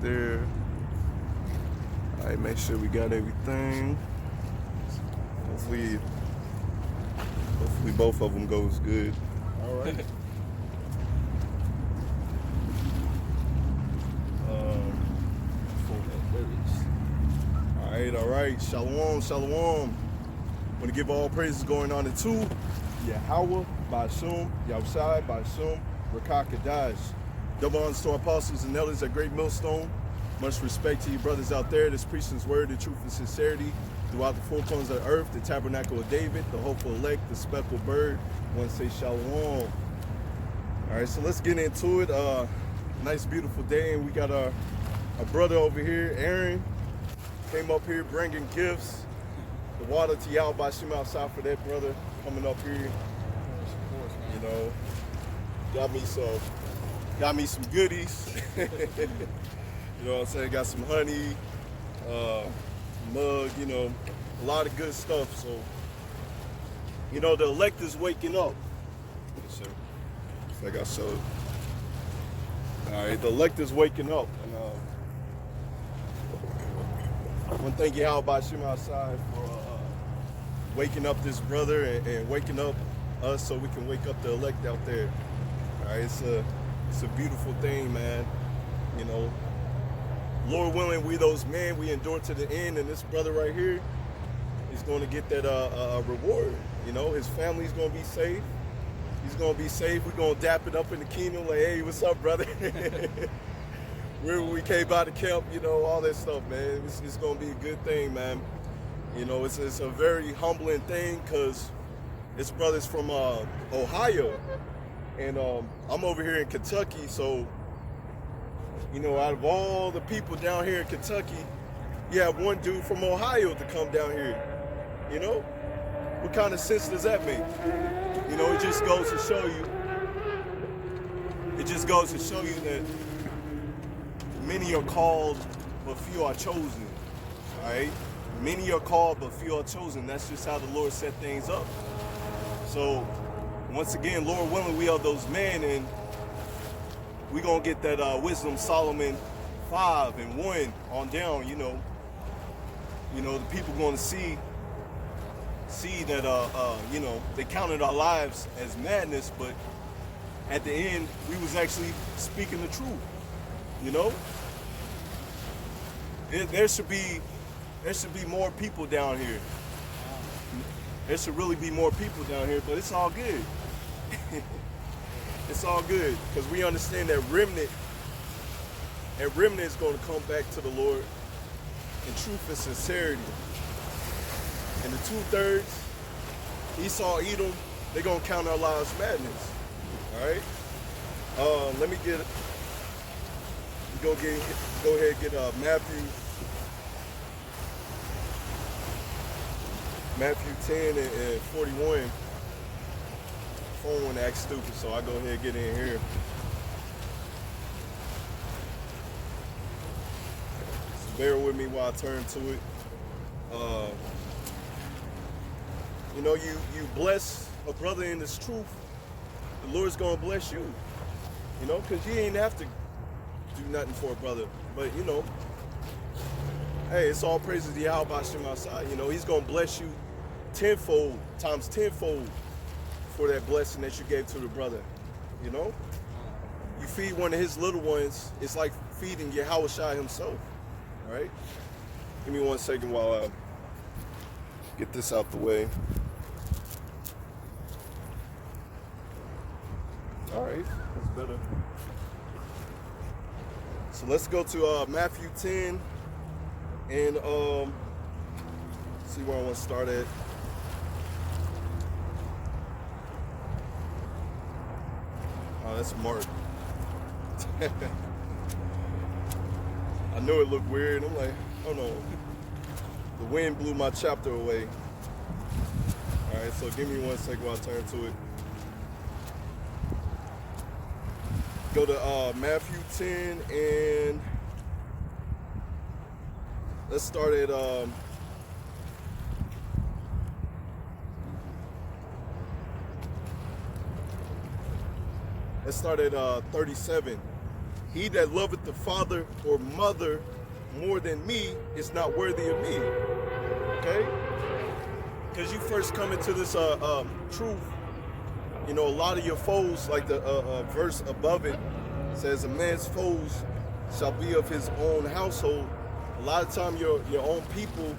there. All right, make sure we got everything. Hopefully both of them goes good. All right. All right. Shalom, shalom. Want to give all praises going on to Yahweh, Bashum, Yahushai, Bashum, Rakakadash. Double honors to our apostles and elders at Great Millstone. Much respect to you brothers out there that's preaching his word, the truth and sincerity throughout the four corners of the earth, the tabernacle of David, the hopeful elect, the speckled bird. I want to say shalom. All right, so let's get into it. Nice, beautiful day, and we got our brother over here, Aaron, came up here bringing gifts. The water to y'all by Shema outside for that brother coming up here. You know, got me some goodies. You know what I'm saying? Got some honey, mug, you know, a lot of good stuff. So, you know, the elect is waking up. So, like I showed. All right, the elect is waking up. And I want to thank Yahweh by Shema outside for waking up this brother and waking up us so we can wake up the elect out there. All right, it's a beautiful thing, man. You know, Lord willing, we those men, we endure to the end, and this brother right here is going to get that reward. You know, his family's going to be safe. He's going to be safe. We're going to dap it up in the kingdom like, hey, what's up, brother? We came by the camp, you know, all that stuff, man. It's going to be a good thing, man. You know, it's a very humbling thing because this brother's from Ohio, and I'm over here in Kentucky, so, you know, out of all the people down here in Kentucky, you have one dude from Ohio to come down here. You know? What kind of sense does that make? You know, it just goes to show you, that many are called, but few are chosen. All right? Many are called, but few are chosen. That's just how the Lord set things up. So, once again, Lord willing, we are those men, and we're going to get that Wisdom Solomon 5 and 1 on down, you know. You know, the people going to see that, you know, they counted our lives as madness, but at the end, we was actually speaking the truth, you know. There should be more people down here. There should really be more people down here, but it's all good. It's all good, because we understand that remnant is going to come back to the Lord in truth and sincerity. And the 2/3, Esau, Edom, they're going to count our lives madness. All right? Let me go ahead and get Matthew 10 and 41. Phone went act stupid, so I go ahead and get in here. So bear with me while I turn to it. You know, you bless a brother in this truth, the Lord's gonna bless you. You know, because you ain't have to do nothing for a brother. But, you know, hey, it's all praises to Yahweh Bashim outside. You know, he's gonna bless you tenfold, times tenfold for that blessing that you gave to the brother. You know? You feed one of his little ones, it's like feeding Yahushua himself. All right? Give me 1 second while I get this out the way. All right, that's better. So let's go to Matthew 10 and see where I want to start at. Oh, that's Mark. I knew it looked weird. I'm like, oh no. The wind blew my chapter away. All right, so give me 1 second while I turn to it. Go to Matthew 10 and let's start at Let's start at 37. He that loveth the father or mother more than me is not worthy of me. Okay? Because you first come into this truth, you know, a lot of your foes, like the verse above it says, a man's foes shall be of his own household. A lot of time your own people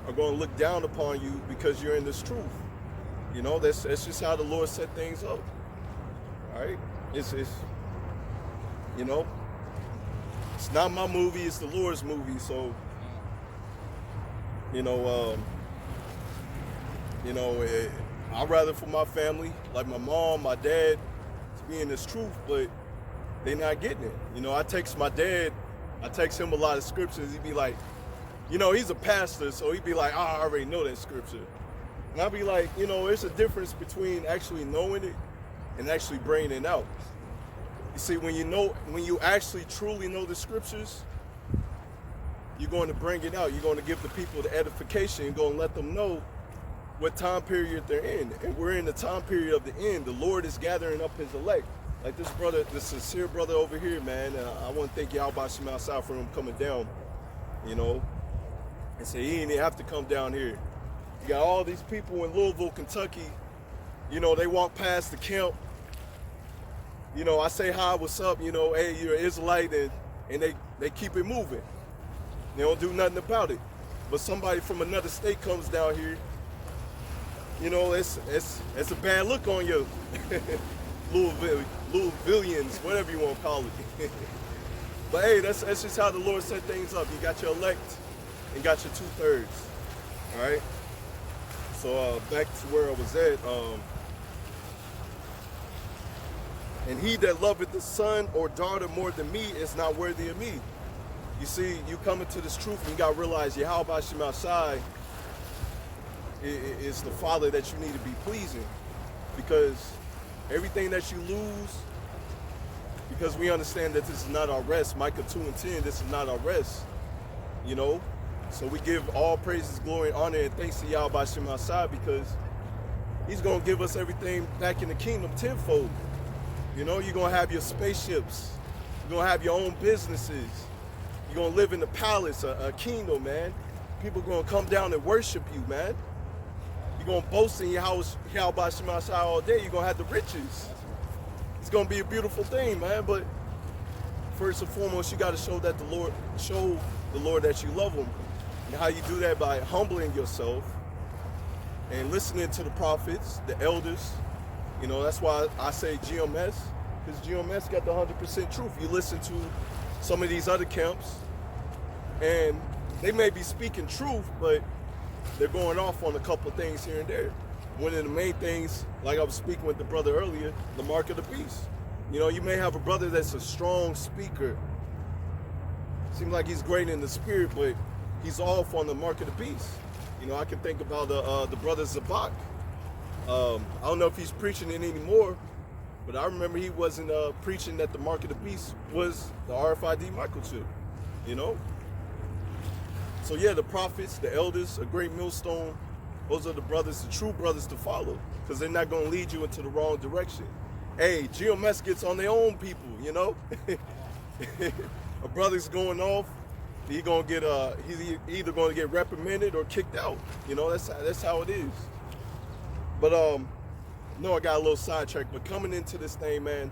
are going to look down upon you because you're in this truth. You know, that's just how the Lord set things up. All right? It's you know, it's not my movie, it's the Lord's movie. So, you know, I'd rather for my family, like my mom, my dad, to be in this truth, but they're not getting it. You know, I text my dad, I text him a lot of scriptures. He'd be like, you know, he's a pastor, so he'd be like, oh, I already know that scripture. And I'd be like, you know, there's a difference between actually knowing it and actually bringing it out. You see, when you actually truly know the scriptures, you're going to bring it out. You're going to give the people the edification. You're going to let them know what time period they're in. And we're in the time period of the end. The Lord is gathering up his elect. Like this brother, this sincere brother over here, man, I want to thank YASHAMIAHLA for him coming down, you know, and say he didn't even have to come down here. You got all these people in Louisville, Kentucky, you know, they walk past the camp. You know, I say, hi, what's up? You know, hey, you're an Israelite, and they keep it moving. They don't do nothing about it. But somebody from another state comes down here, you know, it's a bad look on you. Louisvillians, whatever you want to call it. But hey, that's just how the Lord set things up. You got your elect and got your 2/3. All right? So back to where I was at. And he that loveth the son or daughter more than me is not worthy of me. You see, you come into this truth and you got to realize YASHAMIAHLA is the Father that you need to be pleasing. Because everything that you lose, because we understand that this is not our rest. Micah 2:10, this is not our rest. You know? So we give all praises, glory, honor, and thanks to YASHAMIAHLA because he's going to give us everything back in the kingdom tenfold. You know, you're going to have your spaceships. You're going to have your own businesses. You're going to live in the palace, a kingdom, man. People are going to come down and worship you, man. You're going to boast in your house, YASHAMIAHLA all day. You're going to have the riches. It's going to be a beautiful thing, man. But first and foremost, you got to show the Lord that you love him. And how you do that by humbling yourself and listening to the prophets, the elders. You know, that's why I say GMS, because GMS got the 100% truth. You listen to some of these other camps, and they may be speaking truth, but they're going off on a couple of things here and there. One of the main things, like I was speaking with the brother earlier, the mark of the beast. You know, you may have a brother that's a strong speaker. Seems like he's great in the spirit, but he's off on the mark of the beast. You know, I can think about the brother Zabak. I don't know if he's preaching it anymore, but I remember he wasn't preaching that the mark of the beast was the RFID microchip, you know? So yeah, the prophets, the elders, a great millstone, those are the brothers, the true brothers to follow, because they're not going to lead you into the wrong direction. Hey, GMS gets on their own people, you know? A brother's going off, he's either going to get reprimanded or kicked out. You know, that's how it is. But no, I got a little sidetracked. But coming into this thing, man,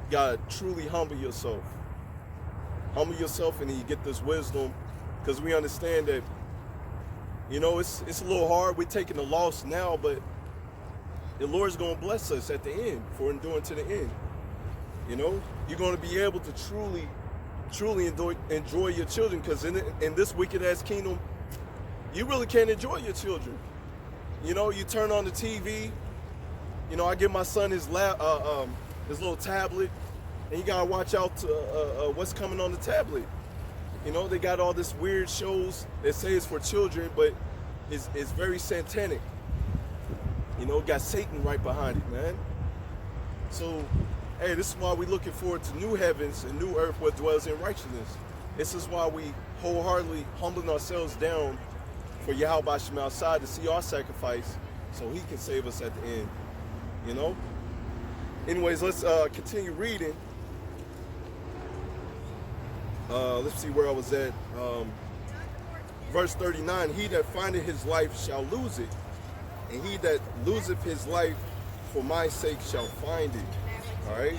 you gotta truly humble yourself. Humble yourself, and then you get this wisdom, because we understand that, you know, it's a little hard. We're taking the loss now, but the Lord's gonna bless us at the end for enduring to the end. You know, you're gonna be able to truly enjoy your children, because in this wicked ass kingdom, you really can't enjoy your children. You know, you turn on the TV. You know, I give my son his little tablet, and you gotta watch out to what's coming on the tablet. You know, they got all this weird shows that say it's for children, but it's very satanic. You know, got Satan right behind it, man. So, hey, this is why we're looking forward to new heavens and new earth where dwells in righteousness. This is why we wholeheartedly humbling ourselves down for YASHAMIAHLA to see our sacrifice so he can save us at the end, you know? Anyways, let's continue reading. Let's see where I was at. Verse 39, he that findeth his life shall lose it, and he that loseth his life for my sake shall find it. All right?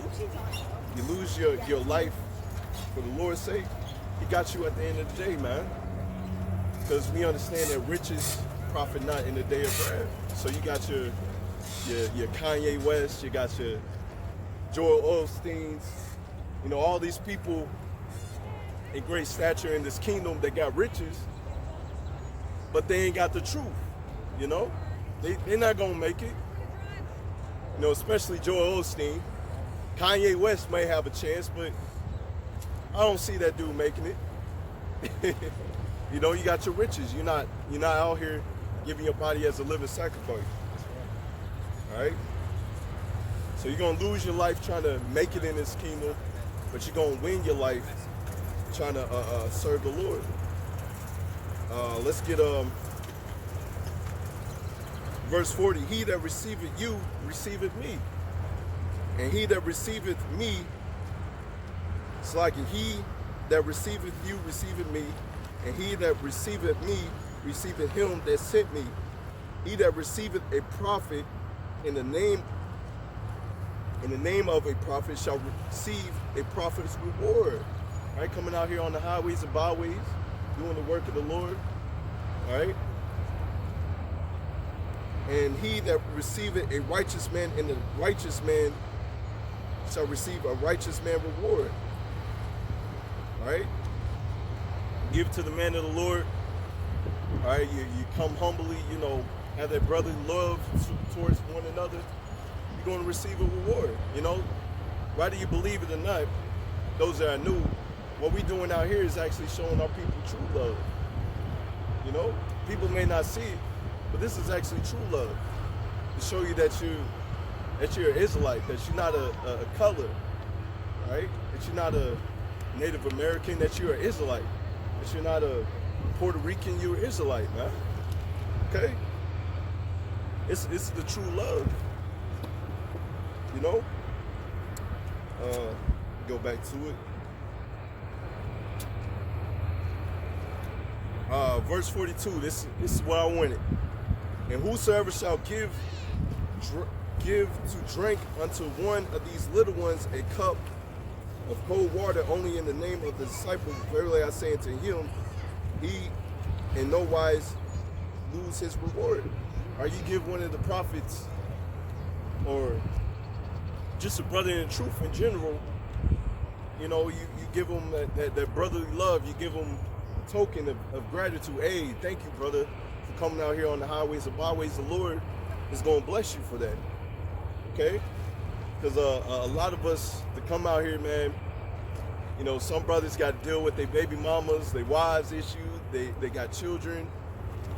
You lose your life for the Lord's sake, he got you at the end of the day, man. Because we understand that riches profit not in the day of wrath. So you got your Kanye West, you got your Joel Osteens, you know, all these people in great stature in this kingdom that got riches, but they ain't got the truth, you know? They're not gonna make it. You know, especially Joel Osteen. Kanye West may have a chance, but I don't see that dude making it. You know, you got your riches. You're not out here giving your body as a living sacrifice. All right? So you're gonna lose your life trying to make it in this kingdom, but you're gonna win your life trying to serve the Lord. Let's get verse 40. He that receiveth you receiveth me, and he that receiveth me, it's like he that receiveth you receiveth me, and he that receiveth me receiveth him that sent me. He that receiveth a prophet in the name of a prophet shall receive a prophet's reward. All right, coming out here on the highways and byways, doing the work of the Lord. All right. And he that receiveth a righteous man in the righteous man shall receive a righteous man reward. All right. Give to the man of the Lord. All right. You come humbly, you know, have that brotherly love towards one another. You're going to receive a reward. You know, whether you believe it or not, those that are new, what we're doing out here is actually showing our people true love. You know, people may not see it, but this is actually true love, to show you that you're an Israelite, that you're not a color, right? That you're not a Native American, that you're an Israelite, that you're not a Puerto Rican, you're an Israelite, man. Okay? It's the true love, you know? Go back to it. Verse 42, this is what I wanted. And whosoever shall give to drink unto one of these little ones a cup of cold water only in the name of the disciple, verily I say unto him, he in no wise lose his reward. Or you give one of the prophets, or just a brother in truth in general, you know, you give them that brotherly love, you give them a token of gratitude. Hey, thank you, brother, for coming out here on the highways and byways. The Lord is going to bless you for that, okay? Because a lot of us to come out here, man, you know, some brothers got to deal with their baby mamas, their wives issues, they got children,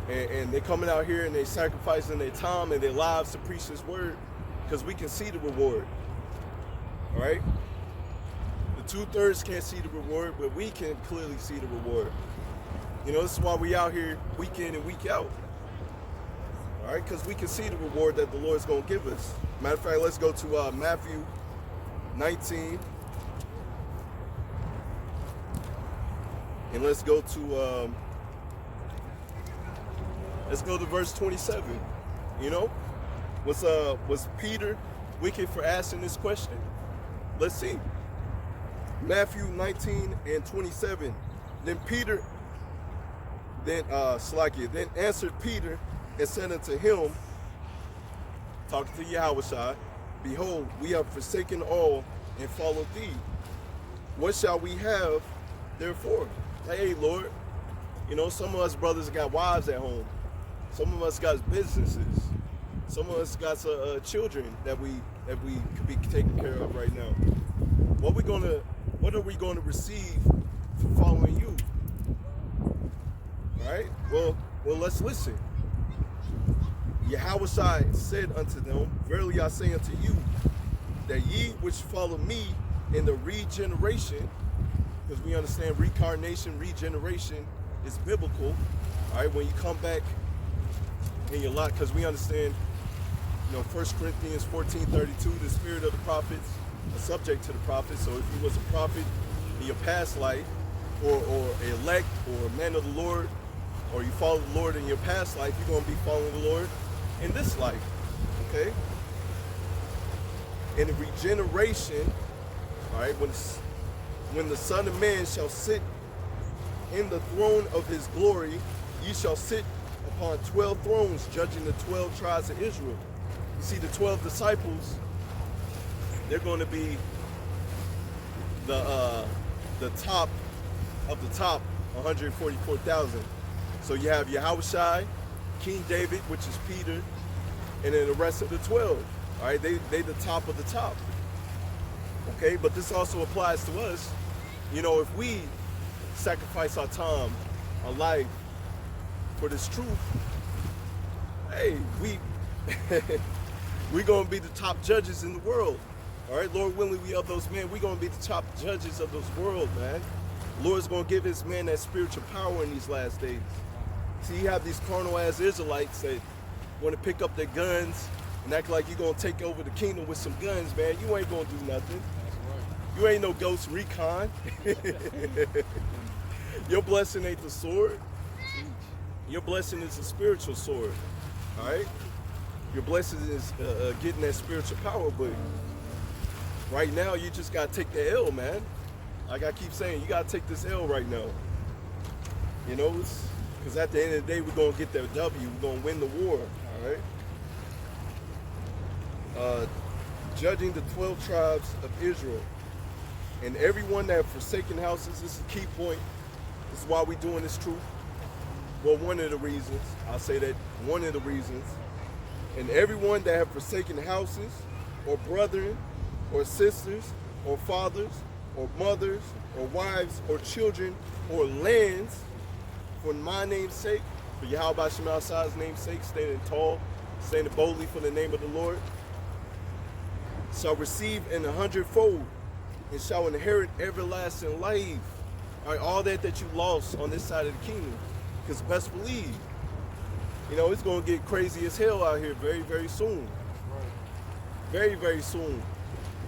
and they coming out here and they sacrificing their time and their lives to preach this word, because we can see the reward, all right? The 2/3 can't see the reward, but we can clearly see the reward. You know, this is why we out here week in and week out, all right? Because we can see the reward that the Lord's going to give us. Matter of fact, let's go to Matthew 19. And let's go to verse 27. You know, was Peter wicked for asking this question? Let's see. Matthew 19 and 27. Then answered Peter and said unto him, talking to Yahushua, behold, we have forsaken all and followed thee. What shall we have therefore? Hey, Lord, you know, some of us brothers got wives at home. Some of us got businesses. Some of us got children that we could be taken care of right now. What are we going to receive for following you? All right. Well, let's listen. Yahushua said unto them, verily I say unto you, that ye which follow me in the regeneration, because we understand reincarnation, regeneration is biblical. All right, when you come back in your life, because we understand, you know, 1 Corinthians 14:32, the spirit of the prophets are subject to the prophets. So if you was a prophet in your past life, or elect or a man of the Lord, or you follow the Lord in your past life, you're going to be following the Lord in this life, okay? In the regeneration, all right, when the Son of Man shall sit in the throne of his glory, ye shall sit upon 12 thrones, judging the 12 tribes of Israel. You see, the 12 disciples, they're going to be the top of the top, 144,000. So you have Yahushua, King David, which is Peter, and then the rest of the 12. All right, they the top of the top. Okay, but this also applies to us. You know, if we sacrifice our time, our life for this truth, hey, we're going to be the top judges in the world. All right, Lord willing, we of those men, we're going to be the top judges of this world, man. Lord's going to give his man that spiritual power in these last days. See, you have these carnal-ass Israelites that want to pick up their guns and act like you're going to take over the kingdom with some guns, man. You ain't going to do nothing. You ain't no Ghost Recon. Your blessing ain't the sword. Your blessing is a spiritual sword, all right? Your blessing is getting that spiritual power, but right now you just got to take the L, man. Like I keep saying, you got to take this L right now. You know, because at the end of the day, we're going to get that W. We're going to win the war, all right? Judging the 12 tribes of Israel. And everyone that have forsaken houses, this is a key point. This is why we're doing this truth. Well, one of the reasons, I'll say that one of the reasons. And everyone that have forsaken houses, or brethren, or sisters, or fathers, or mothers, or wives, or children, or lands, for my name's sake, for Yahweh Shemashai's name's sake, standing tall, standing boldly for the name of the Lord, shall receive in 100-fold, and shall inherit everlasting life. All right, all that you lost on this side of the kingdom. Because best believe, you know, it's going to get crazy as hell out here very, very soon. Very, very soon.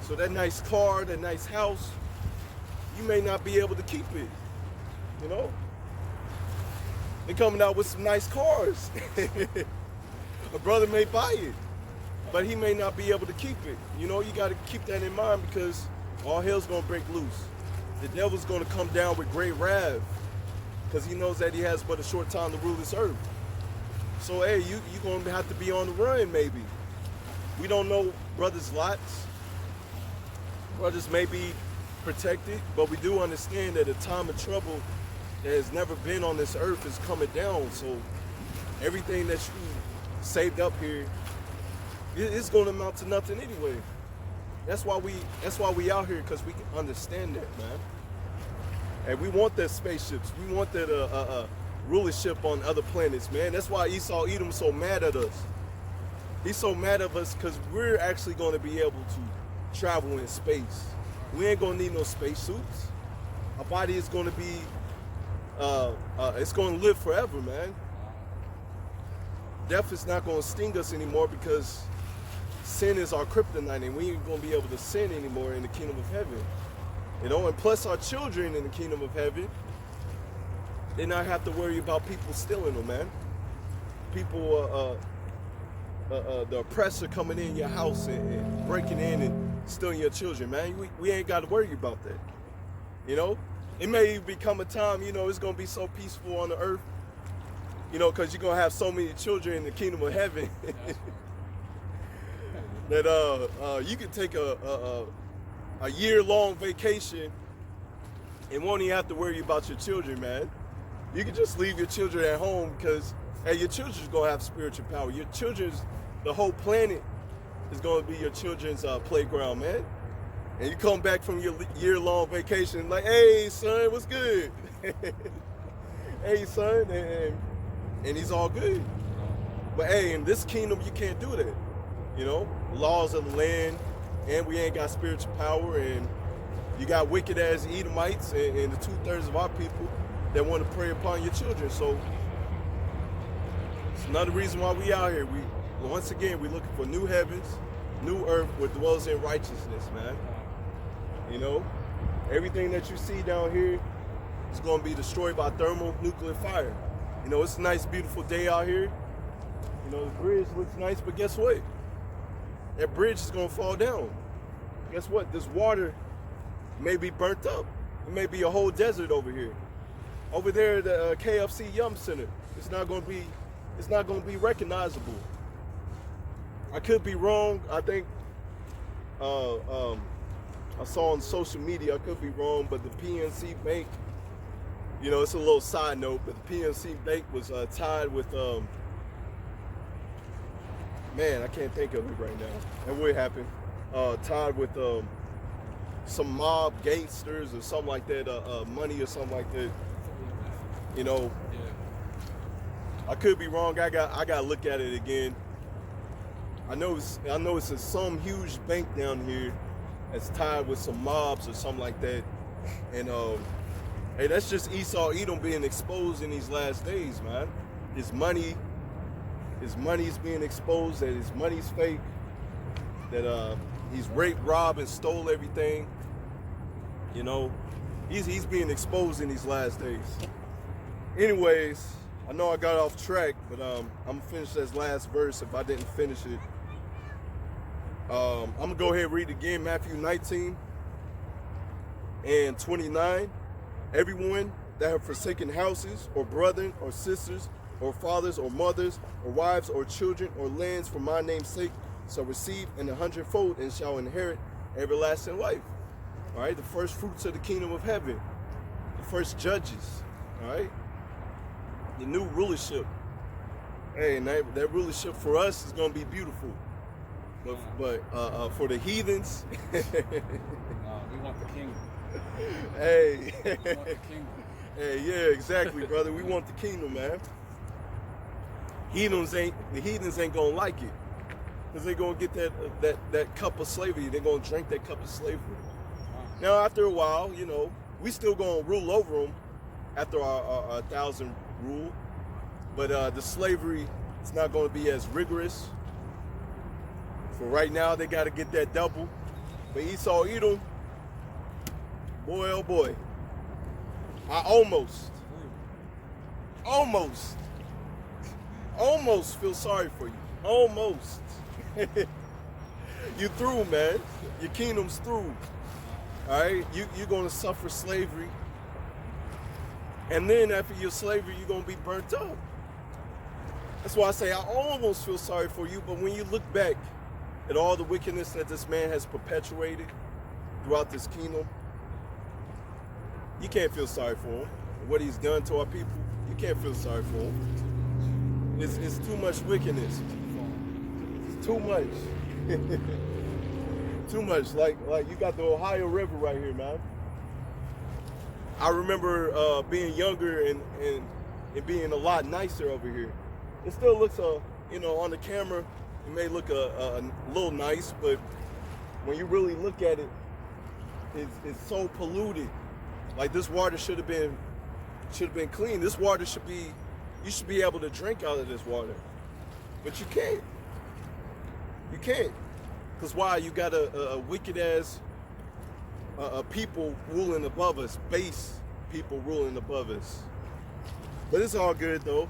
So that nice car, that nice house, you may not be able to keep it, you know? They're coming out with some nice cars. A brother may buy it, but he may not be able to keep it. You know, you got to keep that in mind, because all hell's going to break loose. The devil's going to come down with great wrath, because he knows that he has but a short time to rule this earth. So, hey, you're going to have to be on the run, maybe. We don't know brothers' lots. Brothers may be protected, but we do understand that a time of trouble that has never been on this earth is coming down. So everything that you saved up here, it's going to amount to nothing anyway. That's why we out here, because we can understand that, man. And we want that spaceships. We want that rulership on other planets, man. That's why Esau Edom so mad at us. He's so mad at us because we're actually going to be able to travel in space. We ain't going to need no spacesuits. Our body is going to be, it's going to live forever, man. Death is not going to sting us anymore, because sin is our kryptonite, and we ain't going to be able to sin anymore in the kingdom of heaven. You know, and plus our children in the kingdom of heaven, they not have to worry about people stealing them, man. People, the oppressor coming in your house and breaking in and stealing your children, man. We ain't got to worry about that. You know, it may become a time, you know, it's going to be so peaceful on the earth, you know, because you're going to have so many children in the kingdom of heaven that you can take a year-long vacation and won't even have to worry about your children, man. You can just leave your children at home, because, hey, your children's going to have spiritual power. Your children's, the whole planet is going to be your children's playground, man. And you come back from your year-long vacation like, hey, son, what's good? Hey, son, and he's all good. But, hey, in this kingdom, you can't do that. You know, laws of the land, and we ain't got spiritual power, and you got wicked-ass Edomites and the 2/3 of our people that want to prey upon your children. So it's another reason why we out here. Once again, we're looking for new heavens, new earth, where dwells in righteousness, man. You know, everything that you see down here is going to be destroyed by thermonuclear fire. You know, it's a nice, beautiful day out here. You know, the bridge looks nice, but guess what? That bridge is going to fall down. Guess what? This water may be burnt up. It may be a whole desert over here. Over there, the KFC Yum Center, it's not going to be recognizable. I could be wrong. I think I saw on social media, I could be wrong, but the PNC Bank, you know, it's a little side note, but the PNC Bank was tied with, man, I can't think of it right now. That would happen. Tied with some mob gangsters or something like that, money or something like that. You know, I could be wrong. I got to look at it again. I know it's in some huge bank down here that's tied with some mobs or something like that. And hey, that's just Esau Edom being exposed in these last days, man. His money's being exposed, that his money's fake, that he's raped, robbed, and stole everything. You know, he's being exposed in these last days. Anyways, I know I got off track, but I'm gonna finish this last verse if I didn't finish it. I'm gonna go ahead and read again, Matthew 19 and 29. Everyone that have forsaken houses, or brethren, or sisters, or fathers, or mothers, or wives, or children, or lands for my name's sake shall receive an 100-fold and shall inherit everlasting life. All right, the first fruits of the kingdom of heaven, the first judges, all right, the new rulership. Hey, and that rulership for us is going to be beautiful. But for the heathens, no, we want the kingdom. Hey, we want the kingdom. Hey, yeah, exactly, brother. We want the kingdom, man. The heathens ain't gonna like it, because they're gonna get that cup of slavery. They're gonna drink that cup of slavery. Now, after a while, you know, we still gonna rule over them after our 1,000 rule, but the slavery is not gonna be as rigorous. For right now, they got to get that double. But Esau Edom, boy, oh boy, I almost feel sorry for you. Almost. You through, man. Your kingdom's through. All right? You're going to suffer slavery. And then after your slavery, you're going to be burnt up. That's why I say I almost feel sorry for you. But when you look back at all the wickedness that this man has perpetuated throughout this kingdom, you can't feel sorry for him. What he's done to our people, you can't feel sorry for him. It's too much wickedness. It's too much. Too much. Like you got the Ohio River right here, man. I remember being younger and being a lot nicer over here. It still looks, you know, on the camera, it may look a little nice, but when you really look at it, it's so polluted. Like, this water should have been clean. This water you should be able to drink out of this water, but you can't. You can't, because why? You got a wicked ass people ruling above us, base people ruling above us. But it's all good though.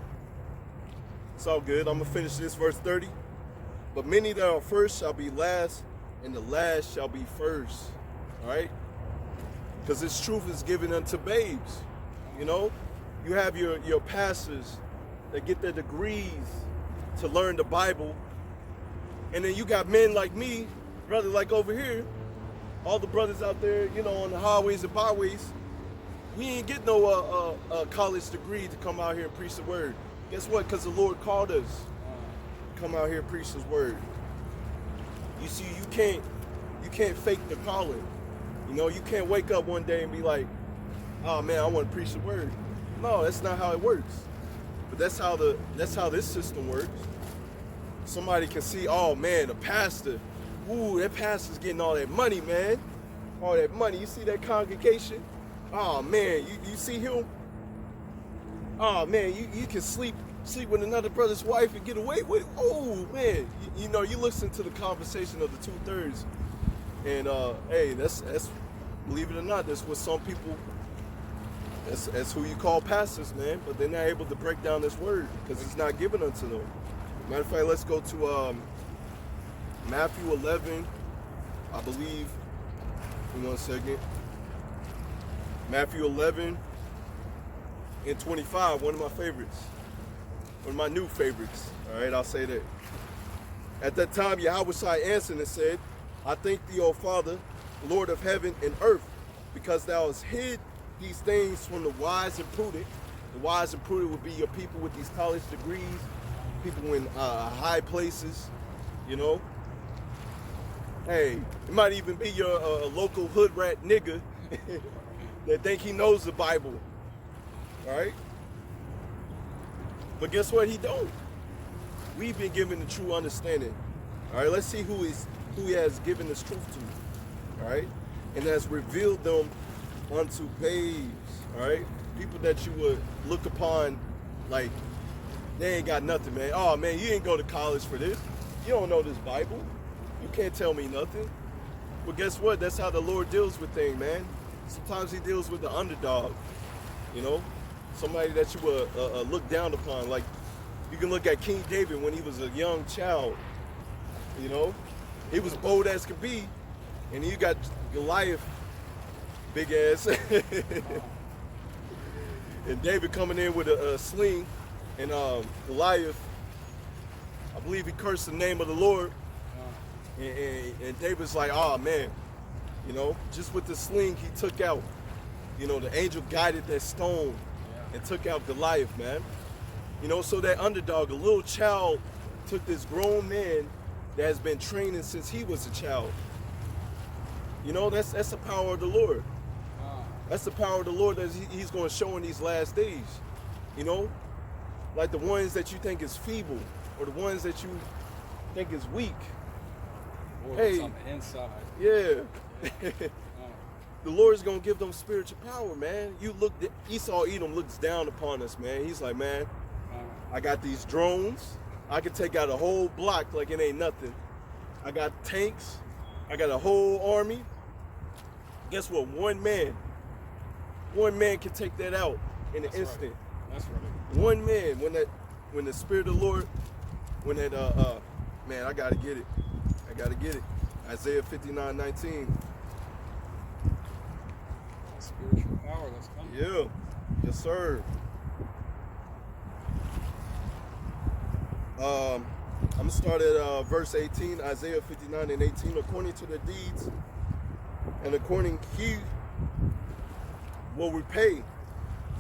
It's all good. I'm gonna finish this verse 30. But many that are first shall be last, and the last shall be first. All right? Because this truth is given unto babes. You know? You have your pastors that get their degrees to learn the Bible. And then you got men like me, brother, like over here, all the brothers out there, you know, on the highways and byways, we ain't get no college degree to come out here and preach the word. Guess what? Because the Lord called us. Come out here and preach his word. You see, you can't fake the calling. You know, you can't wake up one day and be like, oh man, I want to preach the word. No, that's not how it works. But that's how this system works. Somebody can see, oh man, the pastor, ooh, that pastor's getting all that money, man. All that money. You see that congregation? Oh man, you see him? Oh man, you can sleep with another brother's wife and get away with it. Oh man, you know, you listen to the conversation of the 2/3, and hey, that's believe it or not, that's what some people That's who you call pastors, man. But they're not able to break down this word because it's not given unto them. Matter of fact, let's go to Matthew 11, I believe. In 1 second. Matthew 11 and 25, one of my favorites. One of my new favorites. All right, I'll say that. At that time, Yahweh answered and said, I thank thee, O Father, Lord of heaven and earth, because thou hast hid these things from the wise and prudent. The wise and prudent would be your people with these college degrees, people in high places, you know. Hey, it might even be your local hood rat nigga that think he knows the Bible, all right? But guess what? He don't. We've been given the true understanding. All right, let's see who he has given this truth to. All right, and has revealed them unto babes. All right, people that you would look upon like they ain't got nothing, man. Oh man, you ain't go to college for this. You don't know this Bible. You can't tell me nothing. Well, guess what? That's how the Lord deals with things, man. Sometimes he deals with the underdog. You know, somebody that you would look down upon. Like you can look at King David when he was a young child. You know, he was bold as could be, and you got Goliath, big ass, and David coming in with a sling, and Goliath, I believe he cursed the name of the Lord, and David's like, oh man, you know, just with the sling he took out, you know, the angel guided that stone and took out Goliath, man. You know, so that underdog, a little child, took this grown man that has been training since he was a child. You know, that's the power of the Lord. That's the power of the Lord that he's going to show in these last days. You know, like the ones that you think is feeble or the ones that you think is weak. Or hey, on the inside. Yeah. The Lord's going to give them spiritual power, man. You look, Esau Edom looks down upon us, man. He's like, man, I got these drones. I can take out a whole block like it ain't nothing. I got tanks. I got a whole army. Guess what? One man can take that out in an instant. Right. That's right. One man, when the Spirit of the Lord, when that man, I gotta get it. Isaiah 59:19. Spiritual power that's coming. Yeah. Yes, sir. I'm gonna start at verse 18, Isaiah 59:18. According to the deeds and according he will repay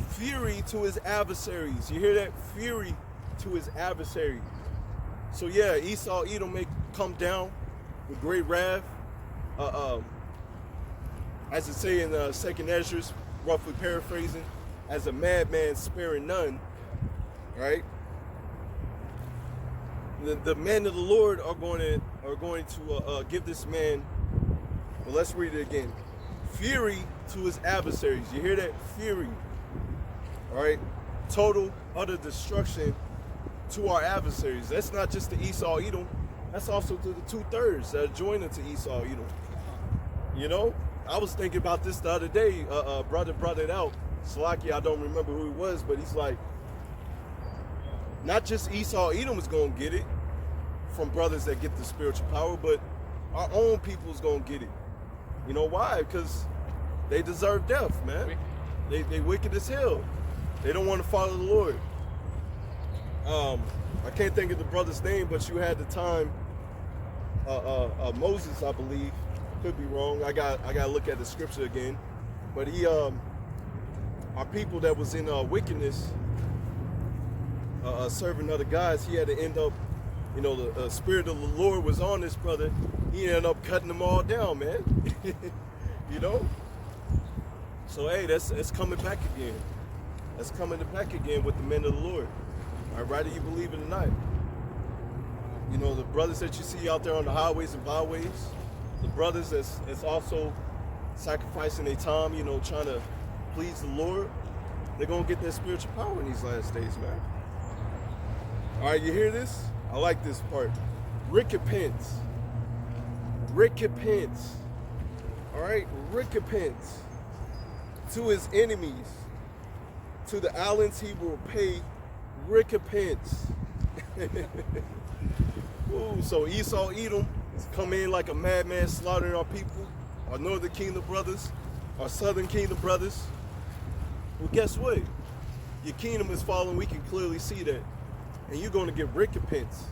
fury to his adversaries. You hear that? Fury to his adversaries. So yeah, Esau Edom may come down with great wrath. As it say in 2nd Ezra, roughly paraphrasing, as a madman sparing none. Right? The men of the Lord are going to give this man. Well, let's read it again. Fury to his adversaries. You hear that? Fury. All right. Total, utter destruction to our adversaries. That's not just to Esau Edom. That's also to the 2/3 that are joining to Esau Edom. You know, I was thinking about this the other day. Brother brought it out. Salaki, I don't remember who he was, but he's like, not just Esau Edom is going to get it from brothers that get the spiritual power, but our own people is going to get it. You know why? Because they deserve death, man. They wicked as hell. They don't want to follow the Lord. I can't think of the brother's name, but you had the time, Moses, I believe. Could be wrong. I got to look at the scripture again. But he, our people that was in wickedness, serving other guys, he had to end up, you know, the Spirit of the Lord was on this brother. He ended up cutting them all down, man. You know? So, hey, that's coming back again. That's coming back again with the men of the Lord. All right, whether you believe it or not. You know, the brothers that you see out there on the highways and byways, the brothers that's also sacrificing their time, you know, trying to please the Lord, they're going to get their spiritual power in these last days, man. All right, you hear this? I like this part. Recompense. All right, recompense to his enemies To the islands he will pay recompense. Ooh, so Esau, Edom, come in like a madman, slaughtering our people, our northern kingdom brothers, our southern kingdom brothers. Well, guess what? Your kingdom is falling. We can clearly see that. And you're going to get recompense.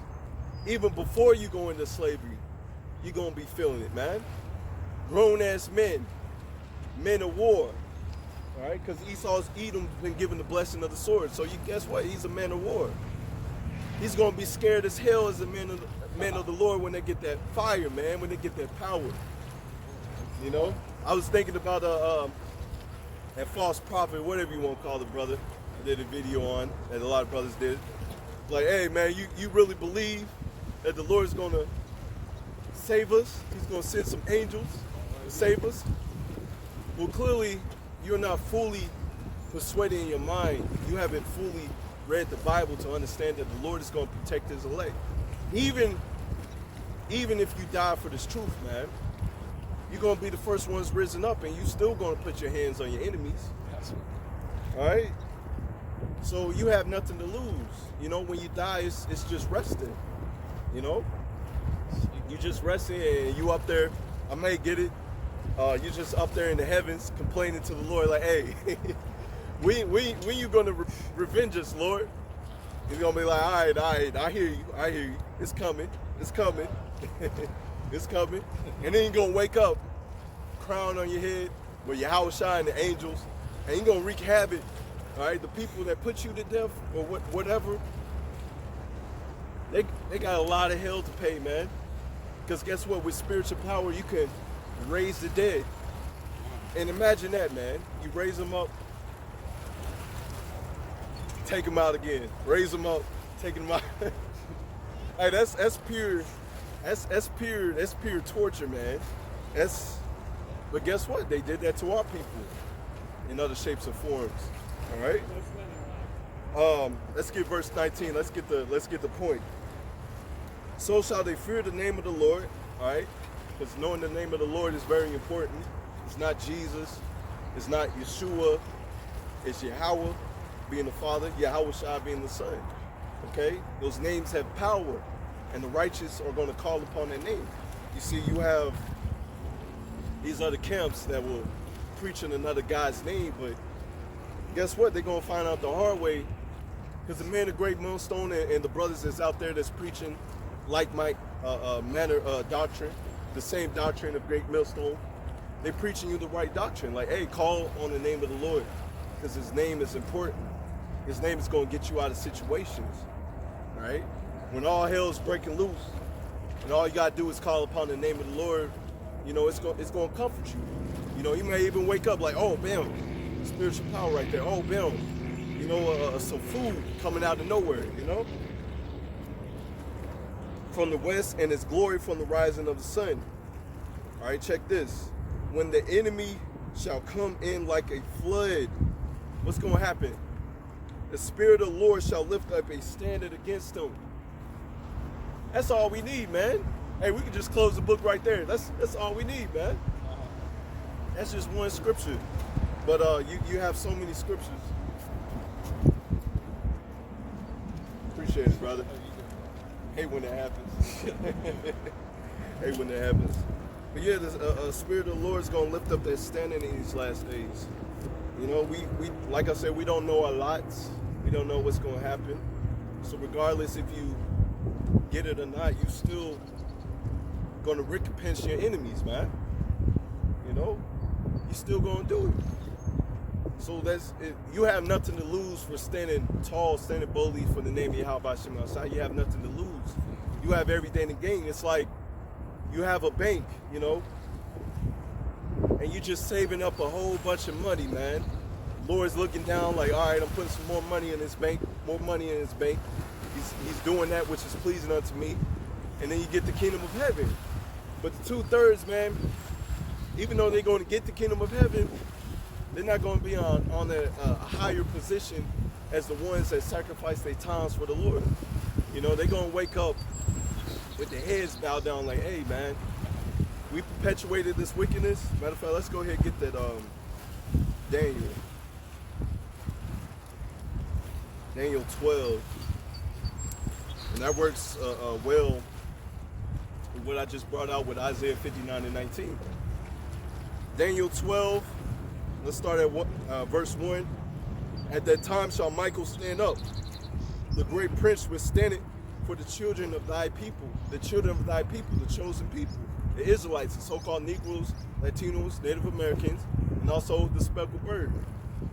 Even before you go into slavery, you're going to be feeling it, man. Grown-ass men, men of war. All right? Because Esau's Edom's been given the blessing of the sword. So you guess what? He's a man of war. He's going to be scared as hell as a man of the Lord when they get that fire, man, when they get that power. You know? I was thinking about that false prophet, whatever you want to call it, brother. I did a video on, and a lot of brothers did. Like, hey, man, you really believe that the Lord is going to save us? He's going to send some angels to save us? Well, clearly, you're not fully persuaded in your mind. You haven't fully read the Bible to understand that the Lord is going to protect his elect. Even if you die for this truth, man, you're going to be the first ones risen up, and you still going to put your hands on your enemies. Yes. All right? So you have nothing to lose. You know, when you die, it's just resting. You know? You just resting, and you up there, I may get it. You just up there in the heavens complaining to the Lord like, hey, when you going to revenge us, Lord? He's going to be like, all right, I hear you. It's coming. It's coming. And then you're going to wake up, crown on your head with your YAHSHAWAR and the angels, and you're going to wreak havoc. All right, the people that put you to death or whatever, they got a lot of hell to pay, man. Because guess what? With spiritual power, you can raise the dead. And imagine that, man. You raise them up, take them out again. Raise them up, take them out. Hey, that's pure torture, man. But guess what? They did that to our people in other shapes and forms. All right. Let's get verse 19. Let's get the point. So shall they fear the name of the Lord. All right, because knowing the name of the Lord is very important. It's not Jesus. It's not Yeshua. It's Yahweh being the Father, YAHSHAWAR being the Son. Okay, those names have power, and the righteous are going to call upon that name. You see, you have these other camps that will preach in another God's name, but guess what? They're going to find out the hard way, because the man of Great Millstone and the brothers that's out there that's preaching like manner doctrine, the same doctrine of Great Millstone, they're preaching you the right doctrine. Like, hey, call on the name of the Lord, because his name is important. His name is going to get you out of situations, right? When all hell is breaking loose, and all you got to do is call upon the name of the Lord, you know, it's going to comfort you. You know, you may even wake up like, oh, bam, spiritual power right there. Oh, bam, you know, some food coming out of nowhere, you know? From the west, and its glory from the rising of the sun. All right, check this. When the enemy shall come in like a flood, what's going to happen? The Spirit of the Lord shall lift up a standard against them. That's all we need, man. Hey, we can just close the book right there. That's all we need, man. That's just one scripture. But you have so many scriptures. Appreciate it, brother. Hate when that happens. Hate when that happens. But yeah, the Spirit of the Lord is going to lift up that standing in these last days. You know, we like I said, we don't know a lot. We don't know what's going to happen. So regardless if you get it or not, you still going to recompense your enemies, man. You know, you still going to do it. So that's it. You have nothing to lose for standing tall, standing boldly for the name of Yahweh Shemashah. You have nothing to lose. You have everything to gain. It's like you have a bank, you know, and you're just saving up a whole bunch of money, man. Lord's looking down like, all right, I'm putting some more money in this bank, more money in his bank. He's doing that which is pleasing unto me. And then you get the kingdom of heaven. But the 2/3, man, even though they're going to get the kingdom of heaven, they're not going to be on a higher position as the ones that sacrifice their times for the Lord. You know, they're going to wake up with their heads bowed down like, hey, man, we perpetuated this wickedness. Matter of fact, let's go ahead and get that Daniel. Daniel 12. And that works well with what I just brought out with Isaiah 59 and 19. Daniel 12, let's start at verse 1. At that time shall Michael stand up, the great prince was standing for the children of thy people, the children of thy people, the chosen people, the Israelites, the so-called Negroes, Latinos, Native Americans, and also the speckled bird.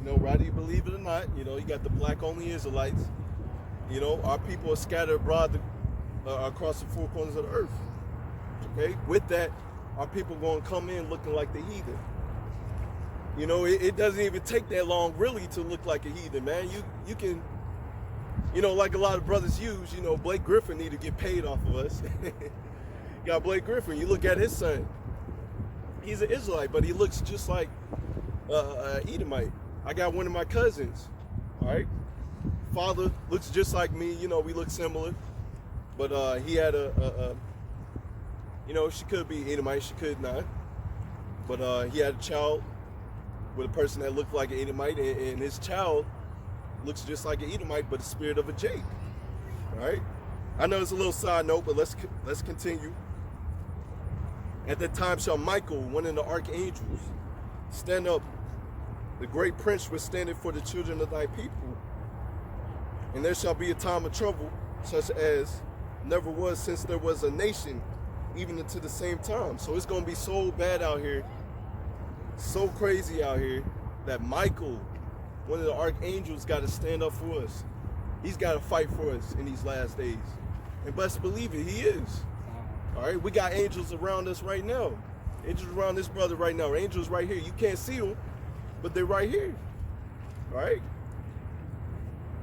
You know, whether you believe it or not, you know, you got the black-only Israelites. You know, our people are scattered abroad across the four corners of the earth. Okay, with that, our people going to come in looking like the heathen. You know, it doesn't even take that long really to look like a heathen, man. You can, you know, like a lot of brothers use, you know, Blake Griffin need to get paid off of us. You got Blake Griffin, you look at his son. He's an Israelite, but he looks just like Edomite. I got one of my cousins, all right? Father looks just like me, you know, we look similar. But he had you know, she could be Edomite, she could not. But he had a child with a person that looked like an Edomite, and his child looks just like an Edomite, but the spirit of a Jake. All right. I know it's a little side note, but let's continue. At that time shall Michael, one of the archangels, stand up. The great prince was standing for the children of thy people, and there shall be a time of trouble, such as never was since there was a nation, even unto the same time. So it's going to be so bad out here, so crazy out here, that Michael, one of the archangels, got to stand up for us. He's got to fight for us in these last days. And best believe it, he is. All right, we got angels around us right now. Angels around this brother right now. Angels right here. You can't see them, but they're right here. All right?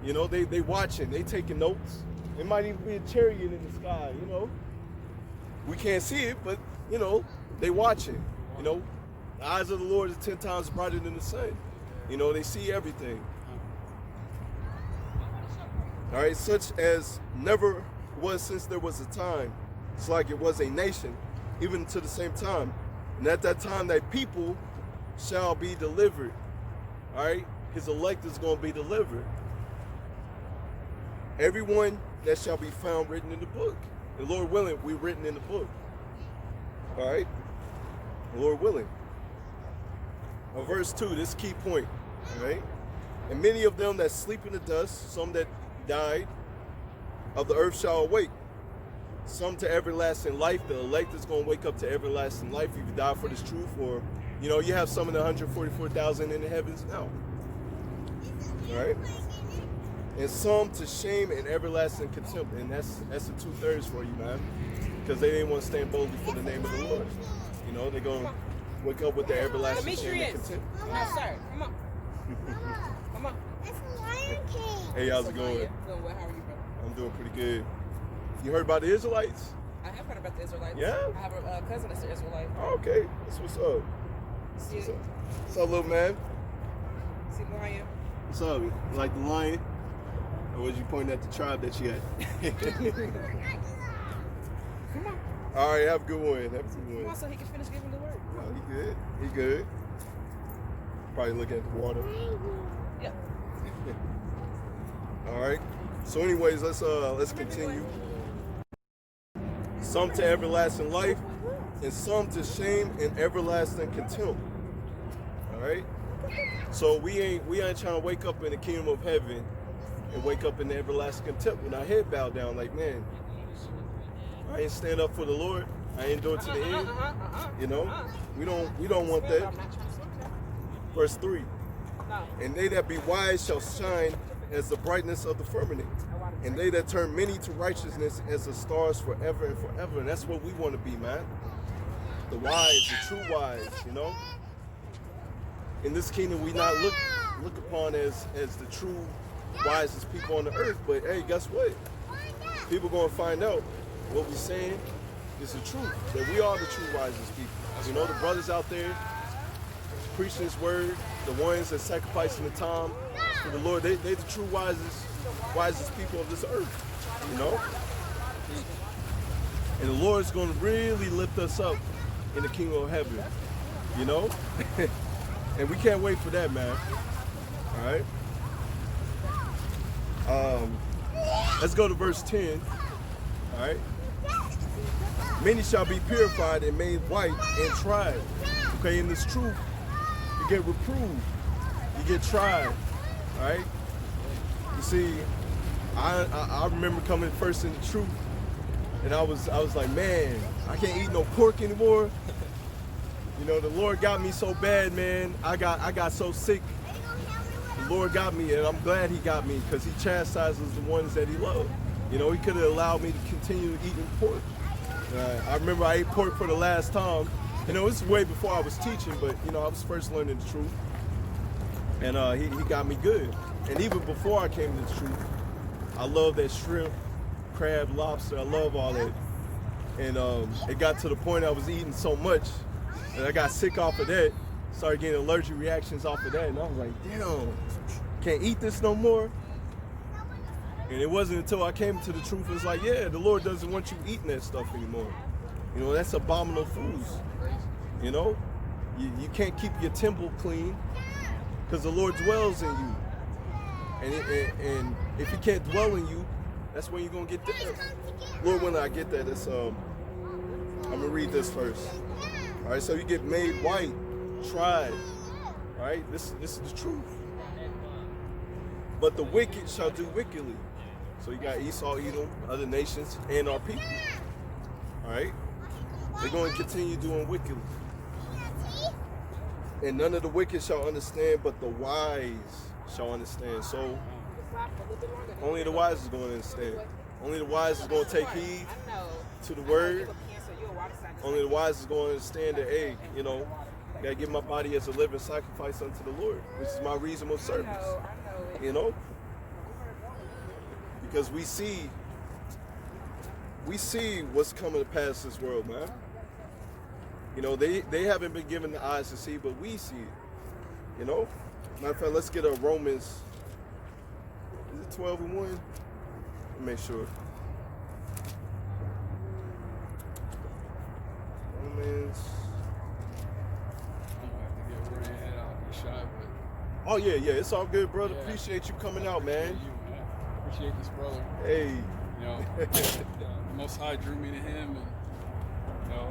You know, they watching, they taking notes. It might even be a chariot in the sky, you know. We can't see it, but, you know, they watching, you know. The eyes of the Lord is 10 times brighter than the sun. You know, they see everything. All right, such as never was since there was a time. It's like it was a nation, even to the same time. And at that time, that people shall be delivered. All right, his elect is going to be delivered. Everyone that shall be found written in the book. And Lord willing, we're written in the book. All right, Lord willing. Verse 2, this key point, all right? And many of them that sleep in the dust, some that died of the earth shall awake, some to everlasting life. The elect is going to wake up to everlasting life if you die for this truth, or, you know, you have some of the 144,000 in the heavens now, all right? And some to shame and everlasting contempt, and that's the 2/3 for you, man, because they didn't want to stand boldly for the name of the Lord. You know, they're going to wake up with their everlasting shame and contempt. No, sir. Come on. Come on. It's a Lion King. Hey, how's it going? Doing well. How are you, brother? I'm doing pretty good. You heard about the Israelites? I have heard about the Israelites. Yeah? I have a cousin that's an Israelite. Oh, okay, that's what's up. See, What's up? What's up, little man? see lion. What's up? You like the lion? Or was you pointing at the tribe that you had? Come on. All right, have a good one. Have a good Come one. on, so he can finish giving the word. No, he good. He good. Probably looking at the water. Yeah. All right. So, anyways, let's continue. Some to everlasting life, and some to shame and everlasting contempt. All right. So we ain't trying to wake up in the kingdom of heaven and wake up in the everlasting contempt with our head bowed down. Like, man, I ain't stand up for the Lord. I ain't do it to the end. You know, we don't want that. I'm not trying to slow down. Verse 3. No. And they that be wise shall shine as the brightness of the firmament, and they that turn many to righteousness as the stars forever and forever. And that's what we want to be, man. The wise, the true wise, you know. In this kingdom, we not look upon as the true wisest people on the earth. But hey, guess what? People gonna find out what we're saying is the truth. That we are the true wisest people. You know, the brothers out there preaching His word, the ones that sacrificing the time for the Lord, they the true wisest people of this earth. You know, and the Lord's gonna really lift us up in the kingdom of heaven. You know. And we can't wait for that, man. All right. Let's go to verse 10. All right. Many shall be purified and made white and tried. Okay, in this truth, you get reproved, you get tried. All right. You see, I remember coming first in the truth, and I was like, man, I can't eat no pork anymore. You know, the Lord got me so bad, man. I got so sick. The Lord got me, and I'm glad He got me, because He chastises the ones that He loves. You know, He could have allowed me to continue eating pork. I remember I ate pork for the last time. You know, this is way before I was teaching, but you know, I was first learning the truth, and he got me good. And even before I came to the truth, I love that shrimp, crab, lobster. I love all that. And it got to the point I was eating so much that I got sick off of that. Started getting allergic reactions off of that, and I was like, damn, can't eat this no more. And it wasn't until I came to the truth, it's like, yeah, the Lord doesn't want you eating that stuff anymore. You know, that's abominable foods. You know, you can't keep your temple clean because the Lord dwells in you. And if He can't dwell in you, that's when you're gonna get that. Lord, when I get that, it's I'm gonna read this first. All right, so you get made white, tried. All right, this is the truth. But the wicked shall do wickedly. So you got Esau, Edom, other nations, and our people. All right, they're going to continue doing wickedly. And none of the wicked shall understand, but the wise shall understand. So only the wise is going to understand. Only the wise is going to take heed to the word. Only the wise is going to understand that, hey, you know, I got to give my body as a living sacrifice unto the Lord, which is my reasonable service. You know? Because we see what's coming to pass in this world, man. You know, they haven't been given the eyes to see, but we see it. You know? Matter of fact, let's get a Romans. Is it 12 and 1? Let me make sure. Romans. I'm gonna have to get where your head out, be shy, but Oh yeah, it's all good, brother. Yeah. Appreciate you coming out, man. you, man. Appreciate this brother. Hey. You know, the Most High drew me to Him, and you know,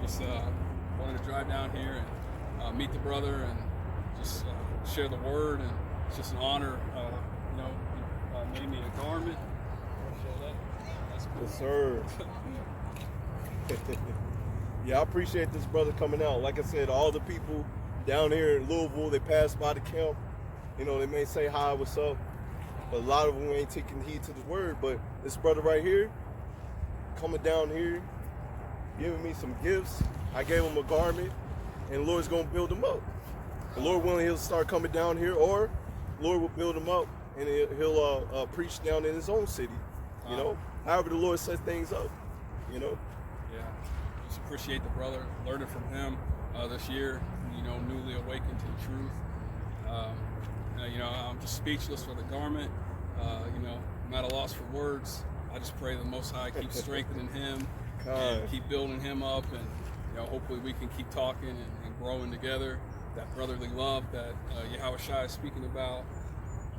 just wanted to drive down here and meet the brother and just share the word, and it's just an honor. You know, he made me a garment. So that's cool. Yes, sir. Yeah, I appreciate this brother coming out. Like I said, all the people down here in Louisville, they pass by the camp. You know, they may say hi, what's up, but a lot of them ain't taking heed to the word. But this brother right here, coming down here, giving me some gifts. I gave him a garment, and the Lord's gonna build him up. The Lord willing, he'll start coming down here, or the Lord will build him up, and he'll preach down in his own city. You know, however the Lord set things up. You know. Yeah, just appreciate the brother, learning from him this year. You know, newly awakened to the truth. You know, I'm just speechless for the garment. You know, I'm at a loss for words. I just pray the Most High keep strengthening him and keep building him up, and you know, hopefully we can keep talking and growing together. That brotherly love that Yahushua is speaking about.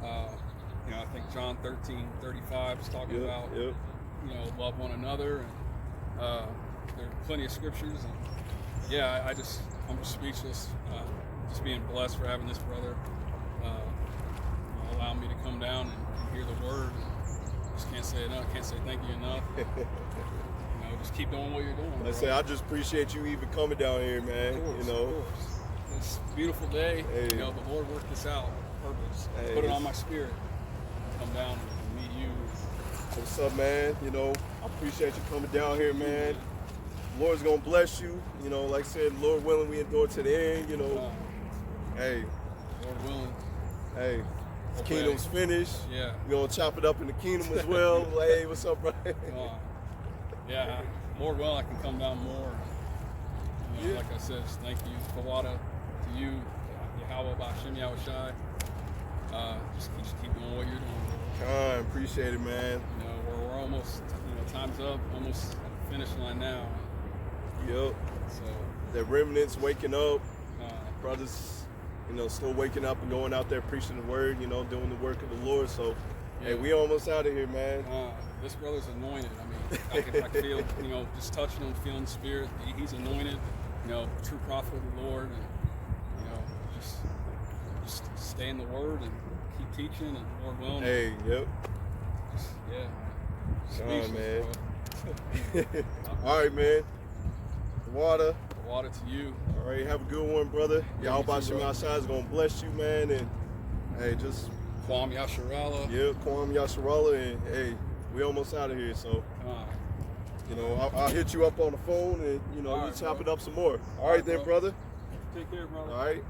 You know, I think John 13:35 is talking about. Yep. You know, love one another, and there are plenty of scriptures, and yeah, I'm just speechless. Just being blessed for having this brother. You know, allow me to come down and hear the word. Just can't say enough. Can't say thank you enough. You know, just keep doing what you're doing. I say I just appreciate you even coming down here, man. Of course, you know, of course. It's a beautiful day. Hey. You know, the Lord worked this out on purpose. Hey, Put it on my spirit. Come down and meet you. What's up, man? You know, I appreciate you coming down here, man. The Lord's gonna bless you. You know, like I said, Lord willing, we endure to the end. You know, hey, Lord willing. hey, the Okay. kingdom's finished. Yeah. We gonna chop it up in the kingdom as well. Like, hey, what's up, bro? Yeah, Lord willing, I can come down more. You know, Yeah. like I said, just thank you, Kawada, to you, Yahweh, Ba'Shem Yahushai. Just keep doing what you're doing. Appreciate it, man. You know, we're almost, you know, time's up, almost at the finish line now. Yep. So, The remnants waking up, uh, brothers, you know, still waking up and going out there preaching the word, you know, doing the work of the Lord. So Hey, we almost out of here, man. This brother's anointed. I mean, I can feel, you know, just touching him, feeling the spirit. He's anointed, you know, true prophet of the Lord, and you know, just stay in the Word and keep teaching, and Lord willing. Hey, yep. Yeah. Come on, man. Bro. All right, man. The water. The water to you. All right, have a good one, brother. YASHAMIAHLA is gonna bless you, man, and hey, just YASHARAHLA. yeah, YASHARAHLA, and hey, we almost out of here, so you know, I'll hit you up on the phone, and you know, we chop it up some more. All right, then, brother. Take care, brother. All right.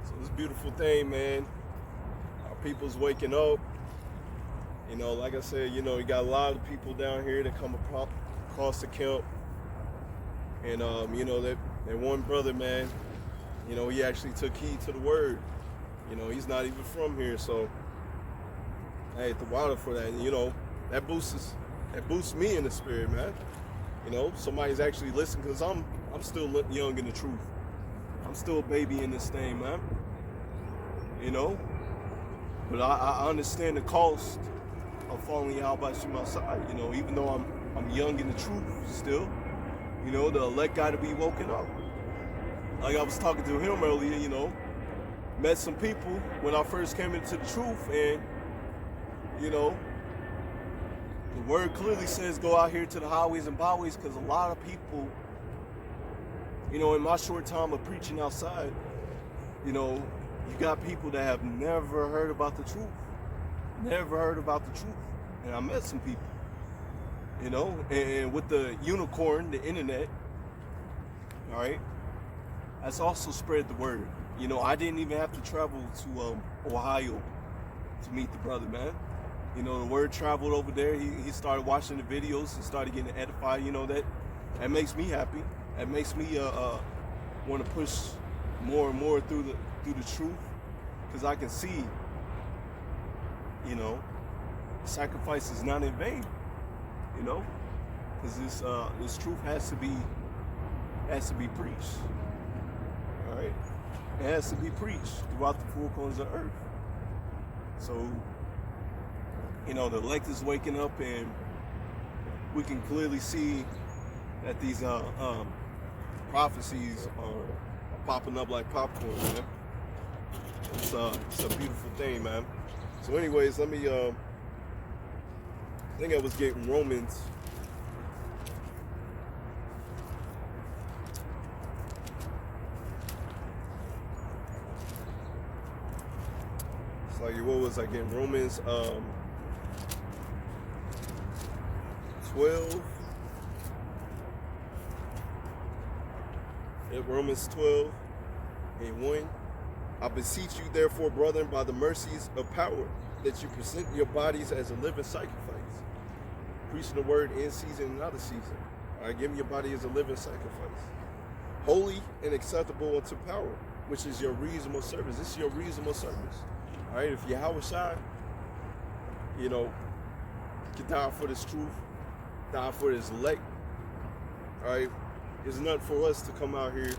So this beautiful thing, man. Our people's waking up. You know, like I said, you know, you got a lot of people down here that come across the camp, and you know, that one brother, man, you know, he actually took heed to the word. You know, he's not even from here, so hey, the water for that. And, you know, that boosts me in the spirit, man. You know, somebody's actually listening, because I'm still young in the truth. I'm still a baby in this thing, man. You know, but I understand the cost of following out by my side. You know, even though I'm young in the truth still, you know, the elect got to be woken up. Like I was talking to him earlier, you know, met some people when I first came into the truth, and you know, the word clearly says go out here to the highways and byways, because a lot of people, you know, in my short time of preaching outside, you know, you got people that have never heard about the truth. Never heard about the truth. And I met some people, you know, and with the unicorn, the internet, all right, that's also spread the word. You know, I didn't even have to travel to Ohio to meet the brother, man. You know, the word traveled over there. He started watching the videos and started getting edified. You know, that makes me happy. That makes me want to push more and more through the truth, because I can see, you know, sacrifice is not in vain. You know, because this truth has to be preached. All right, it has to be preached throughout the four corners of the earth. So, you know, the elect is waking up, and we can clearly see that these prophecies are popping up like popcorn, man. It's a beautiful thing, man. So anyways, let me, I think I was getting Romans. It's like, what was I getting? Romans 12. Yeah, Romans 12 and 1. I beseech you, therefore, brethren, by the mercies of power, that you present your bodies as a living sacrifice, preaching the word in season and out of season. All right, giving your body as a living sacrifice, holy and acceptable unto power, which is your reasonable service. This is your reasonable service. All right, if Yahushua, you know, can die for this truth, die for his elect, all right, it's nothing for us to come out here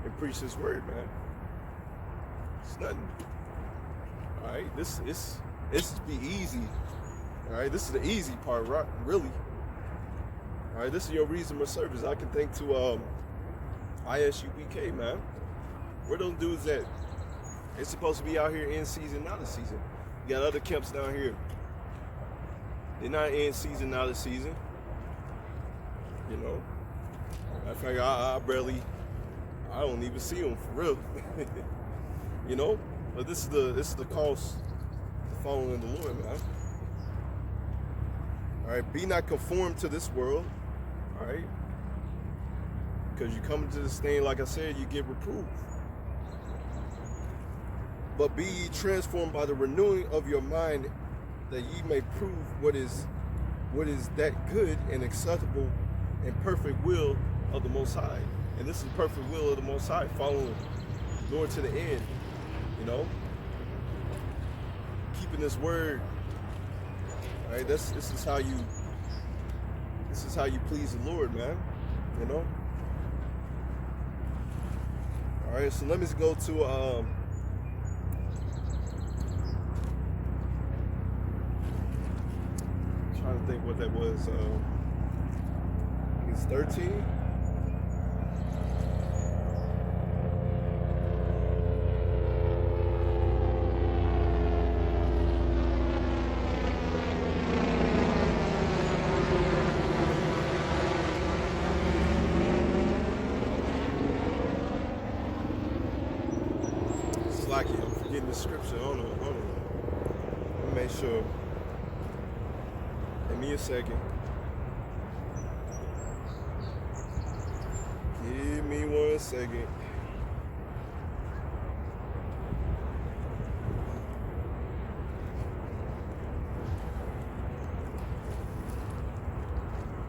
and preach this word, man. It's nothing. All right, this be easy. All right, this is the easy part, right? Really. All right, this is your reasonable service. I can think to ISUBK, man. Where those dudes at? They're supposed to be out here in season, out of season. You got other camps down here. They're not in season, out of season. You know. In fact, I don't even see them for real. You know, but this is the cost of following the Lord, man. All right, be not conformed to this world. All right, because you come into this thing, like I said, you get reproved. But be ye transformed by the renewing of your mind, that ye may prove what is that good and acceptable and perfect will of the Most High. And this is the perfect will of the Most High, following the Lord to the end. You know, keeping this word. All right, this is how you please the Lord, man. You know. All right, so let me go to trying to think what that was. It's 13. I'm forgetting the scripture. Hold on. Let me make sure. Give me a second. Give me 1 second.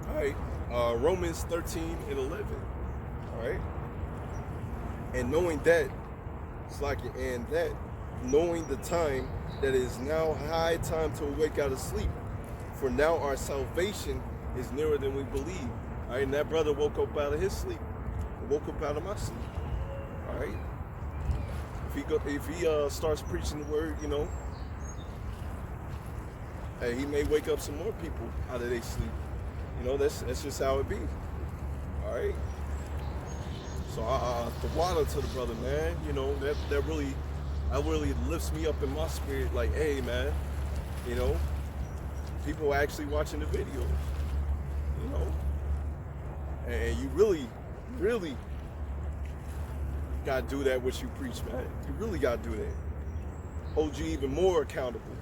All right. Romans 13 and 11. All right. And knowing that, knowing the time, that it is now high time to awake out of sleep. For now our salvation is nearer than we believe. All right, and that brother woke up out of his sleep. Woke up out of my sleep. All right. If he starts preaching the word, you know, hey, he may wake up some more people out of their sleep. You know, that's just how it be. All right. So the water to the brother, man. You know, that really lifts me up in my spirit. Like, hey, man, you know, people are actually watching the videos. You know, and you really gotta do that what you preach, man. You really gotta do that. Hold you even more accountable.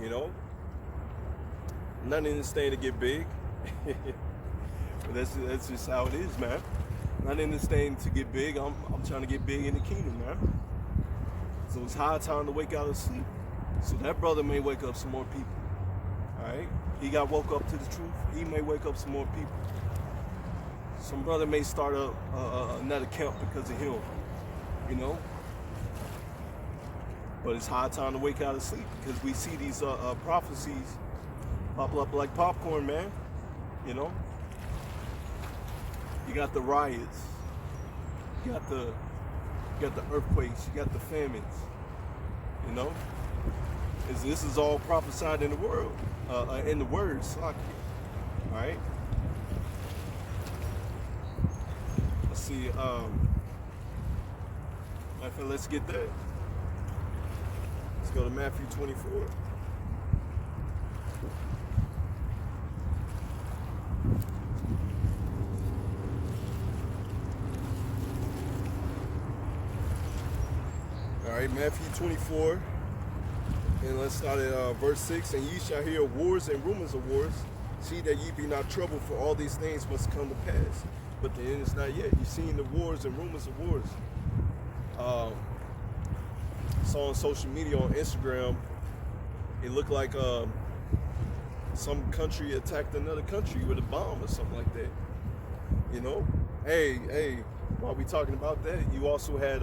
You know, nothing in this thing to get big. But that's just how it is, man. Not in this thing to get big. I'm trying to get big in the kingdom, man. So it's high time to wake out of sleep. So that brother may wake up some more people. All right, he got woke up to the truth. He may wake up some more people. Some brother may start another camp because of him, you know. But it's high time to wake out of sleep because we see these prophecies pop up like popcorn, man. You know. You got the riots. You got the earthquakes. You got the famines. You know. This is all prophesied in the world, in the words. All right. See, let's get that. Let's go to Matthew 24. All right, Matthew 24, and let's start at verse 6. And ye shall hear wars and rumors of wars. See that ye be not troubled, for all these things must come to pass. But the end is not yet. You've seen the wars and rumors of wars. Saw on social media, on Instagram, it looked like some country attacked another country with a bomb or something like that. You know? Hey, while we talking about that, you also had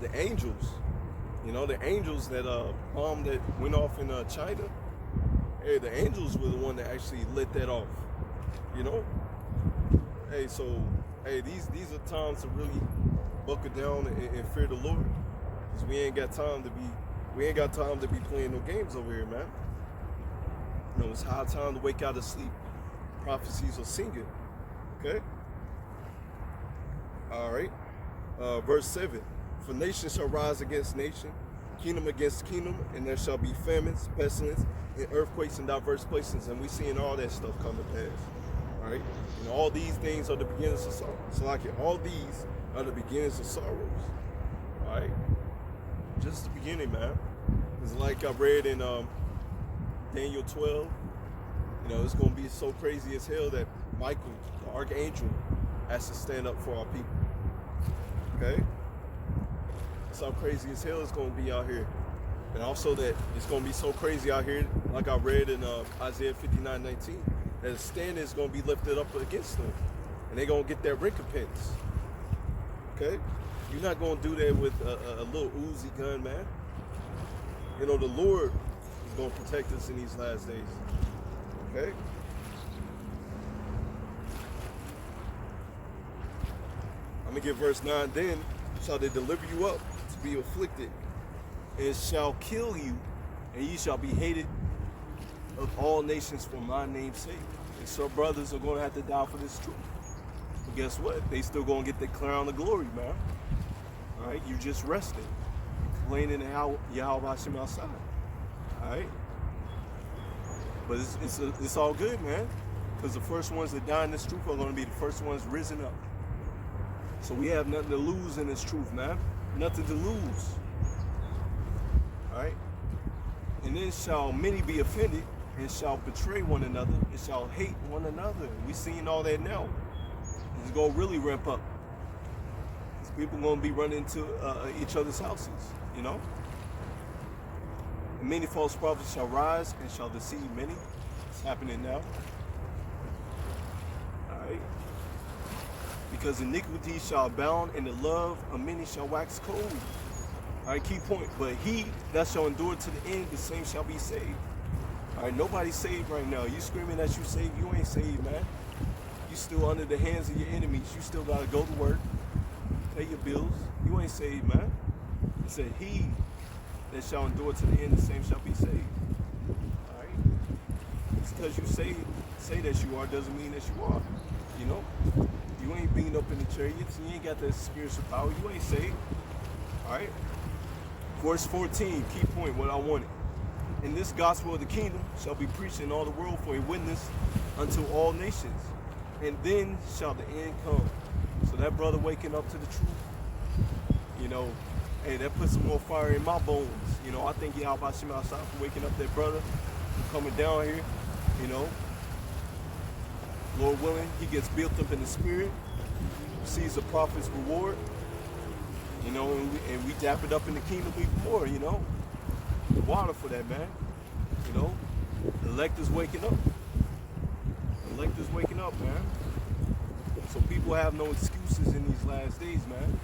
the angels. You know, the angels that bomb that went off in China. Hey, the angels were the one that actually let that off. You know? Hey, so, hey, these are times to really buckle down and fear the Lord, because we ain't got time to be playing no games over here, man. You know, it's high time to wake out of sleep. Prophecies are singing, okay? All right, verse 7. For nation shall rise against nation, kingdom against kingdom, and there shall be famines, pestilence, and earthquakes in diverse places, and we seeing all that stuff come to pass. All right, and all these things are the beginnings of sorrow. So like all these are the beginnings of sorrows. All right, just the beginning, man. It's like I read in Daniel 12. You know, it's gonna be so crazy as hell that Michael, the archangel, has to stand up for our people. Okay, that's how crazy as hell it's gonna be out here. And also that it's gonna be so crazy out here, like I read in Isaiah 59:19. That a stand is going to be lifted up against them. And they're going to get their recompense. Okay? You're not going to do that with a little Uzi gun, man. You know, the Lord is going to protect us in these last days. Okay? I'm going to get verse 9. Then shall they deliver you up to be afflicted, and shall kill you, and ye shall be hated of all nations for my name's sake. And some brothers are going to have to die for this truth. But guess what? They still going to get the crown of glory, man. All right? You just rested. Complaining how Yahweh Hashem outside. All right? But it's all good, man. Because the first ones that die in this truth are going to be the first ones risen up. So we have nothing to lose in this truth, man. Nothing to lose. All right? And then shall many be offended, and shall betray one another, and shall hate one another. We seeing all that now. It's going to really ramp up. These people going to be running to each other's houses, you know? And many false prophets shall rise and shall deceive many. It's happening now. All right? Because iniquity shall abound, and the love of many shall wax cold. All right, key point. But he that shall endure to the end, the same shall be saved. All right, nobody's saved right now. You screaming that you saved, you ain't saved, man. You still under the hands of your enemies. You still got to go to work, pay your bills. You ain't saved, man. It said, he that shall endure to the end, the same shall be saved. All right? It's because you say that you are doesn't mean that you are. You know? You ain't being up in the chariots. You ain't got that spiritual power. You ain't saved. All right? Verse 14, key point, what I wanted. And this gospel of the kingdom shall be preached in all the world for a witness unto all nations. And then shall the end come. So that brother waking up to the truth, you know, hey, that puts some more fire in my bones. You know, I thank Yahweh Hashem outside for waking up that brother, coming down here, you know. Lord willing, he gets built up in the spirit, sees the prophet's reward, you know, and we dap it up in the kingdom even more, you know. The water for that, man. You know, the elect is waking up. The elect is waking up, man. So people have no excuses in these last days, man.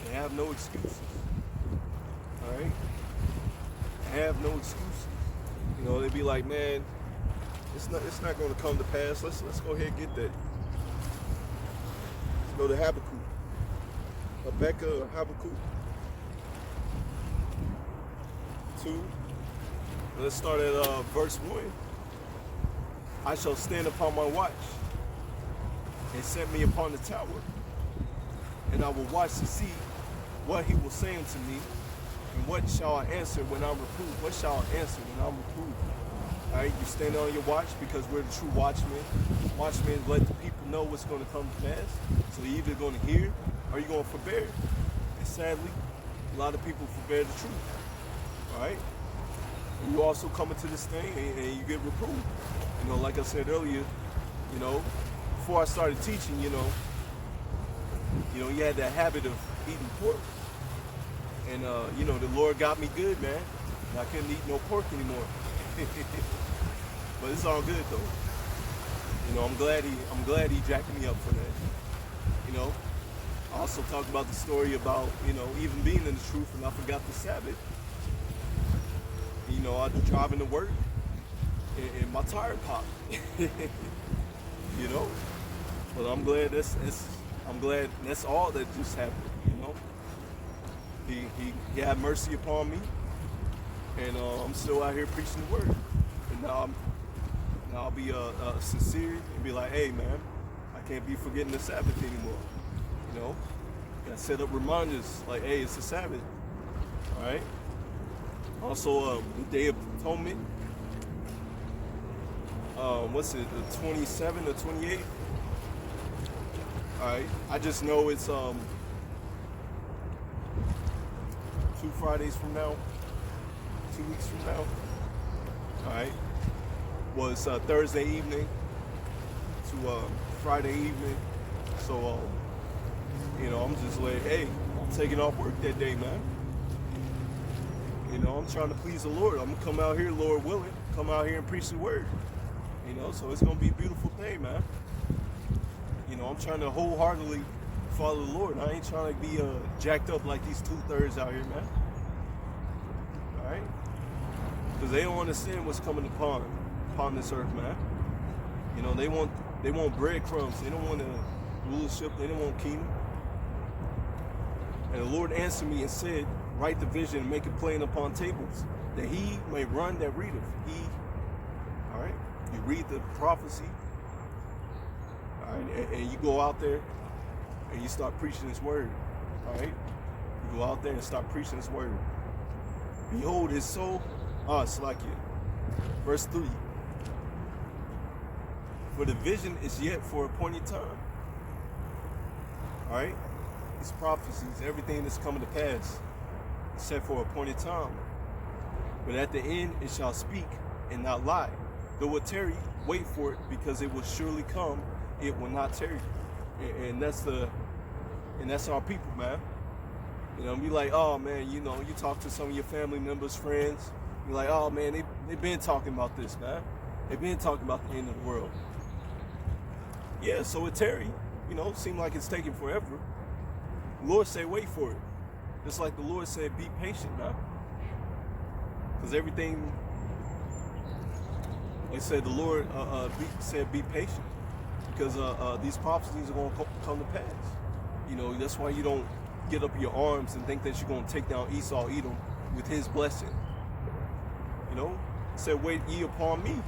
They have no excuses. All right? They have no excuses. You know, they be like, man, it's not going to come to pass. Let's go ahead and get that. Let's go to Habakkuk. Habakkuk 2. Let's start at verse 1. I shall stand upon my watch and set me upon the tower, and I will watch to see what he will say unto me, and what shall I answer when I'm reproved? What shall I answer when I'm reproved? All right, you stand on your watch because we're the true watchmen. Watchmen let the people know what's going to come to pass. So you're either going to hear or you're going to forbear. And sadly, a lot of people forbear the truth. All right? And you also come into this thing and you get reproved. You know, like I said earlier, you know, before I started teaching, you know, you had that habit of eating pork. And, you know, the Lord got me good, man. And I couldn't eat no pork anymore. But it's all good, though. You know, I'm glad he jacked me up for that. You know, I also talked about the story about, you know, even being in the truth and I forgot the Sabbath. You know, I'd be driving to work and my tire popped. You know? But I'm glad that's all that just happened, you know? He had mercy upon me, and I'm still out here preaching the word. And now I'll be sincere and be like, hey man, I can't be forgetting the Sabbath anymore. You know? Gotta set up reminders like, hey, it's the Sabbath. Alright? Also, the Day of Atonement. What's it, the 27th or 28th? Alright, I just know it's 2 Fridays from now, 2 weeks from now. Alright, well, it's Thursday evening to Friday evening, so you know, I'm just like, hey, I'm taking off work that day, man. You know, I'm trying to please the Lord. I'm gonna come out here, Lord willing, come out here and preach the word. You know, so it's gonna be a beautiful thing, man. You know, I'm trying to wholeheartedly follow the Lord. I ain't trying to be jacked up like these 2/3 out here, man. All right? Because they don't understand what's coming upon this earth, man. You know, they want breadcrumbs. They don't want rulership. They don't want kingdom. And the Lord answered me and said, write the vision and make it plain upon tables, that he may run that readeth. He All right? You read the prophecy, all right, and you go out there and you start preaching his word. All right? You go out there and start preaching his word. Behold, his soul, Salakia. Verse 3. For the vision is yet for appointed time. All right? These prophecies, everything that's coming to pass, is set for appointed time. But at the end, it shall speak and not lie. Though it tarry, wait for it, because it will surely come. It will not tarry. And that's our people, man. You know, be like, oh man, you know, you talk to some of your family members, friends. You're like, oh man, they've been talking about this, man. They've been talking about the end of the world. Yeah, so it tarry. You know, seem like it's taking forever. The Lord said, wait for it. Just like the Lord said, be patient, man. Because everything, like I said, the Lord said, be patient. Because these prophecies are going to come to pass. You know, that's why you don't get up your arms and think that you're going to take down Esau, Edom, with his blessing. You know, it said, wait ye upon me,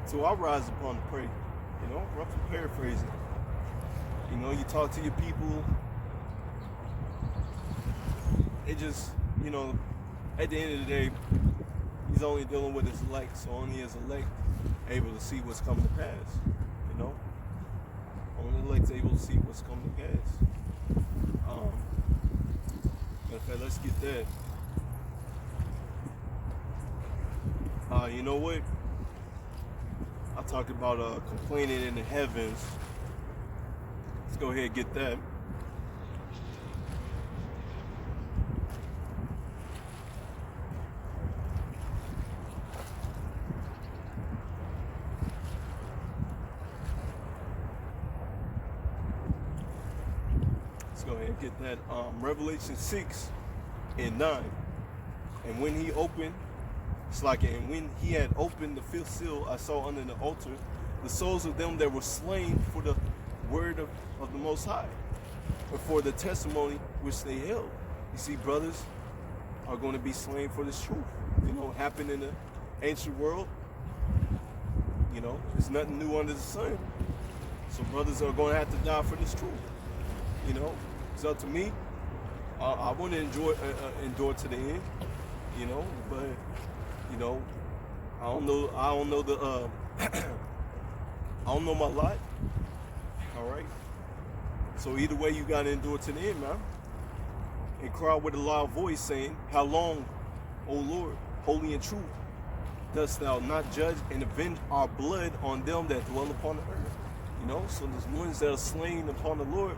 till I rise upon the prey. You know, roughly paraphrasing. You know, you talk to your people, it just, you know, at the end of the day, he's only dealing with his elect, so only his elect able to see what's coming to pass. You know, only the elect's able to see what's coming to pass. Okay, let's get that. You know what? I talked about complaining in the heavens. Let's go ahead and get that. Let's go ahead and get that. Revelation 6 and 9. And when he opened, it's like, and when he had opened the fifth seal, I saw under the altar the souls of them that were slain for the word of the Most High, but for the testimony which they held. You see, brothers are going to be slain for this truth. You know, it happened in the ancient world. You know, there's nothing new under the sun. So brothers are going to have to die for this truth. You know, it's up to me. I want to endure to the end. You know, but you know, I don't know the I don't know my lot. All right. So either way, you gotta endure to the end, man. And cry with a loud voice, saying, "How long, O Lord, holy and true, dost thou not judge and avenge our blood on them that dwell upon the earth?" You know, so there's ones that are slain upon the Lord.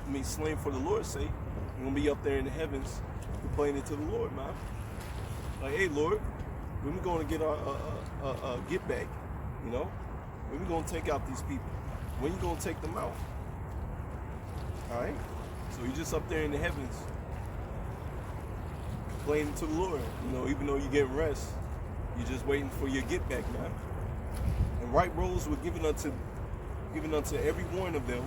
I mean, slain for the Lord's sake. We're gonna be up there in the heavens complaining to the Lord, man. Like, hey, Lord, when we going to get our get back? You know, when we going to take out these people? When you going to take them out? All right. So you're just up there in the heavens, complaining to the Lord. You know, even though you get rest, you're just waiting for your get back, man. And right roles were given unto every one of them,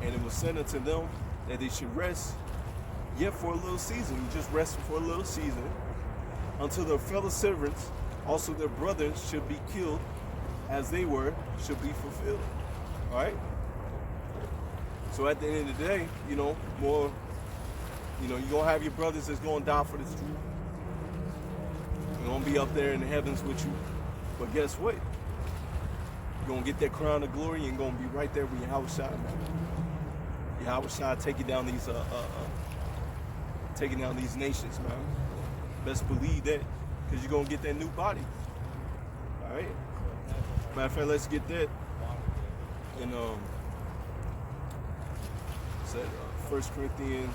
and it was said unto them that they should rest yet for a little season. You just rested for a little season, until their fellow servants, also their brothers, should be killed as they were, should be fulfilled. All right? So at the end of the day, you know, more, you know, you're going to have your brothers that's going to die for this truth. They're going to be up there in the heavens with you. But guess what? You're going to get that crown of glory and going to be right there with YAHSHAWAR, man. YAHSHAWAR taking down these nations, man. Best believe that, because you're going to get that new body. All right? Matter of fact, let's get that. And it's at 1 Corinthians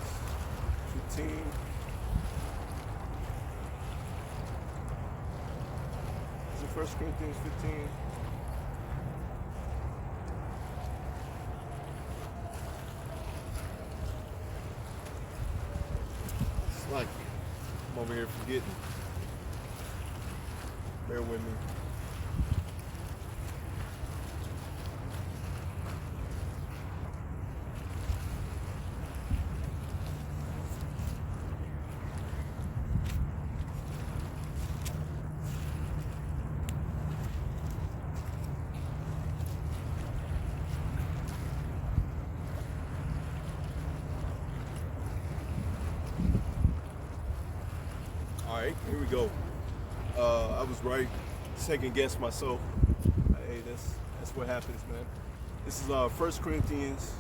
15. Is it 1 Corinthians 15? It's like I'm over here forgetting. Bear with me. right, here we go. I was right. Second guess myself. Hey, that's what happens, man. This is 1 Corinthians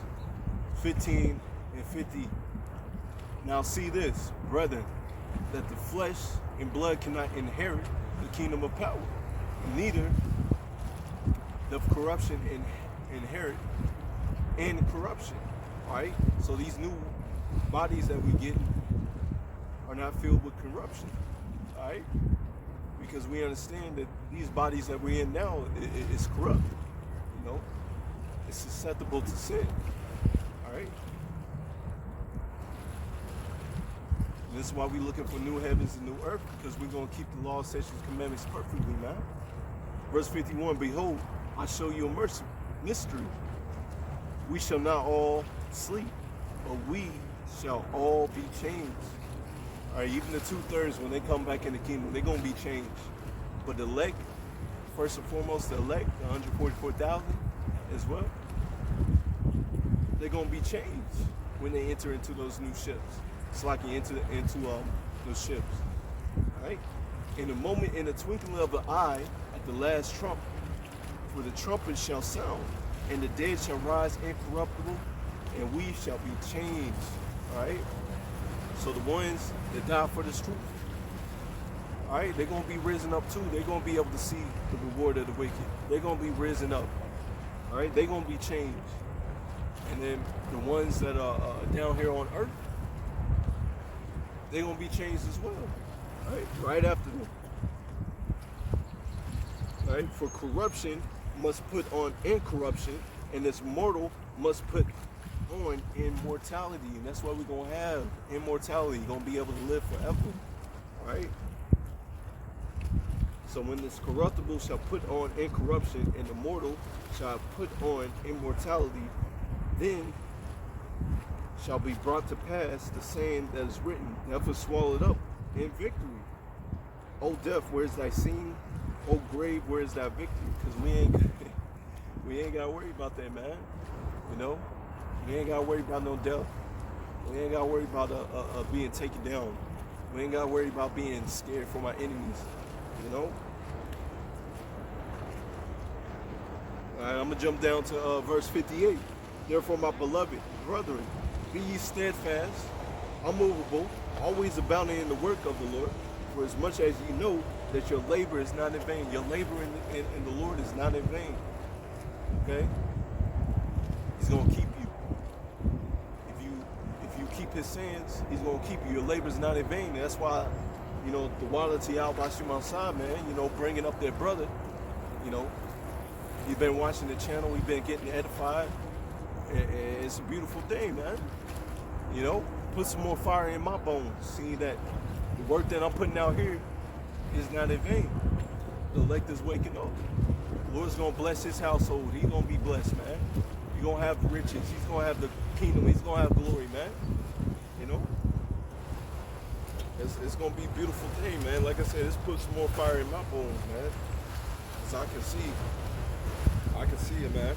15 and 50. Now see this, brethren, that the flesh and blood cannot inherit the kingdom of power, neither doth corruption inherit incorruption. All right? So these new bodies that we get are not filled with corruption. All right? Because we understand that these bodies that we're in now is corrupt. You know? It's susceptible to sin. All right? And this is why we're looking for new heavens and new earth, because we're going to keep the law, statutes, commandments perfectly, man. Verse 51, behold, I show you a mystery. We shall not all sleep, but we shall all be changed. All right, even the 2/3, when they come back in the kingdom, they're going to be changed. But the elect, first and foremost, the elect, the 144,000 as well, they're going to be changed when they enter into those new ships. It's like you enter into those ships. All right? In a moment, in the twinkling of an eye, at the last trump, for the trumpet shall sound, and the dead shall rise incorruptible, and we shall be changed. All right? So the ones that die for this truth, all right, they're going to be risen up too. They're going to be able to see the reward of the wicked. They're going to be risen up. All right? They're going to be changed. And then the ones that are down here on earth, they're going to be changed as well. All right? Right after them. All right? For corruption must put on incorruption, and this mortal must put on immortality. And that's what we're going to have, immortality. You're going to be able to live forever. All right? So when this corruptible shall put on incorruption, and the mortal shall put on immortality, then shall be brought to pass the saying that is written, death is swallowed up in victory. O death, where is thy sting? O grave, where is thy victory? Because we ain't got to worry about that, man. You know? We ain't got to worry about no death. We ain't got to worry about being taken down. We ain't got to worry about being scared for my enemies. You know? All right, I'm going to jump down to verse 58. Therefore, my beloved brethren, be ye steadfast, unmovable, always abounding in the work of the Lord, for as much as you know that your labor is not in vain. Your labor in the Lord is not in vain. Okay? He's going to keep you. If you keep his sayings, he's going to keep you. Your labor is not in vain. That's why, you know, the YASHAMIAHLA out by Shimon, man, you know, bringing up their brother, you know, you've been watching the channel, we've been getting edified. It's a beautiful thing, man. You know, put some more fire in my bones. See that the work that I'm putting out here is not in vain. The elect is waking up. The Lord's gonna bless his household. He's gonna be blessed, man. You're gonna have riches. He's gonna have the kingdom. He's gonna have glory, man. You know, it's gonna be a beautiful thing, man. Like I said, it's put some more fire in my bones, man. Cause I can see it, man.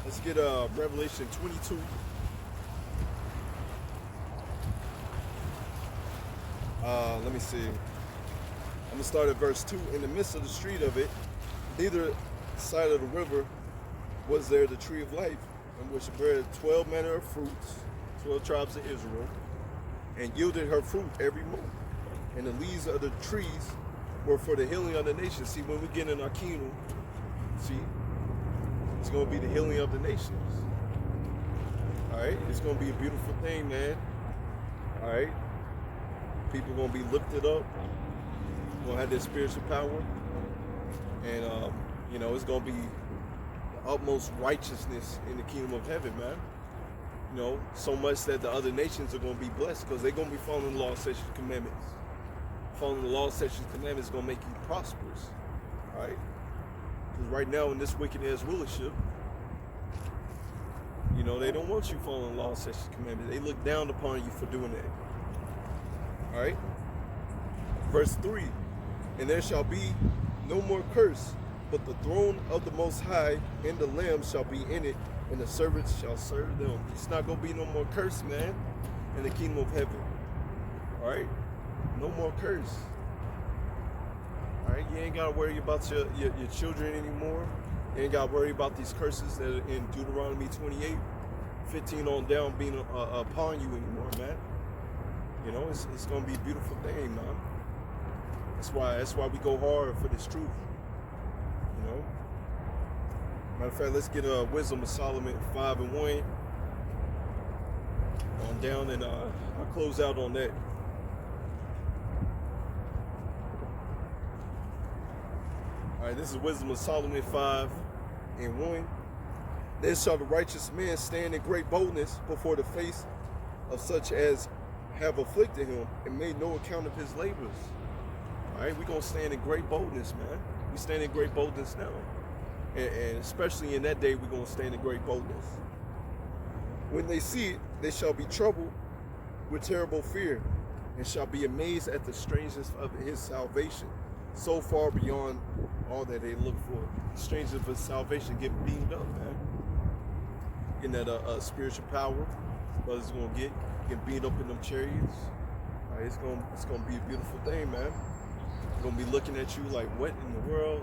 Let's get Revelation 22. Let me see. I'm gonna start at verse 2. In the midst of the street of it, neither side of the river was there the tree of life, in which bare 12 manner of fruits, 12 tribes of Israel, and yielded her fruit every month. And the leaves of the trees were for the healing of the nation. See, when we get in our kingdom, see, it's going to be the healing of the nations. All right? It's going to be a beautiful thing, man. All right? People are going to be lifted up. Going to have their spiritual power. And, you know, it's going to be the utmost righteousness in the kingdom of heaven, man. You know, so much that the other nations are going to be blessed because they're going to be following the law, statutes, commandments. Following the law, statutes, commandments is going to make you prosperous. All right? Because right now in this wicked-ass rulership, you know, they don't want you following law, statutes, commandments. They look down upon you for doing that. All right? Verse 3, and there shall be no more curse, but the throne of the Most High and the Lamb shall be in it, and the servants shall serve them. It's not going to be no more curse, man, in the kingdom of heaven. All right? No more curse. All right? You ain't got to worry about your children anymore. You ain't got to worry about these curses that are in Deuteronomy 28:15 on down being upon you anymore, man. You know, it's going to be a beautiful thing, man. That's why we go hard for this truth. You know? Matter of fact, let's get Wisdom of Solomon 5:1 on down, and I'll close out on that. All right, this is Wisdom of Solomon 5:1. Then shall the righteous man stand in great boldness before the face of such as have afflicted him and made no account of his labors. All right, we're going to stand in great boldness, man. We stand in great boldness now. And especially in that day, we're going to stand in great boldness. When they see it, they shall be troubled with terrible fear and shall be amazed at the strangeness of his salvation, so far beyond all that they look for. The strangeness of his salvation get beamed up, man. Getting that spiritual power, brothers going to get beat up in them chariots. All right, it's going to be a beautiful thing, man. They're going to be looking at you like, what in the world?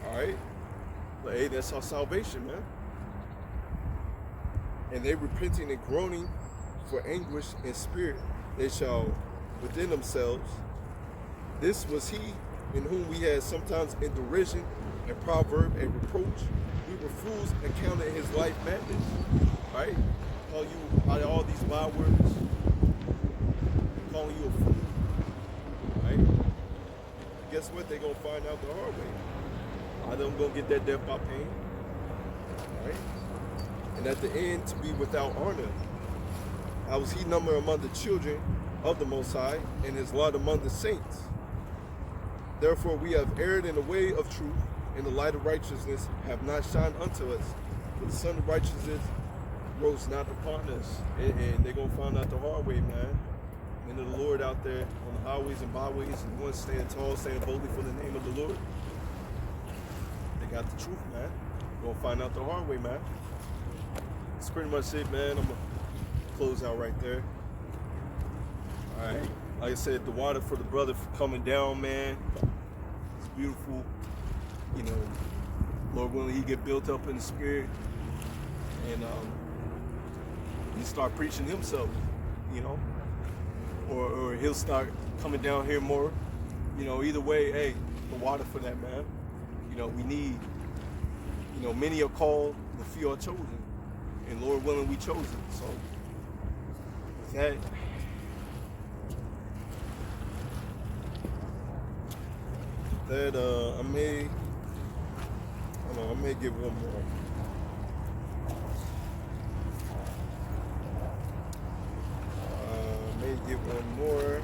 All right? But hey, that's our salvation, man. And they repenting and groaning for anguish in spirit, they shall within themselves. This was he in whom we had sometimes in derision and proverb and reproach. We were fools and counted his life madness. Right? Call you by all these bywords, calling you a fool. Right? Guess what? They're gonna find out the hard way. Either I'm gonna get that death by pain. Right? And at the end to be without honor. How was he numbered among the children of the Most High, and his lot among the saints? Therefore we have erred in the way of truth, and the light of righteousness have not shined unto us. For the sun of righteousness rose not upon us. And they're going to find out the hard way, man. And the Lord out there on the highways and byways, and the ones standing tall, standing boldly for the name of the Lord. They got the truth, man. They're going to find out the hard way, man. That's pretty much it, man. I'm going to close out right there. All right. Like I said, the water for the brother for coming down, man. It's beautiful. You know, Lord willing, he get built up in the spirit, and he start preaching himself, you know, or he'll start coming down here more. You know, either way, hey, the water for that, man. You know, we need, you know, many are called, but few are chosen, and Lord willing, we chosen. So with that. I may give one more.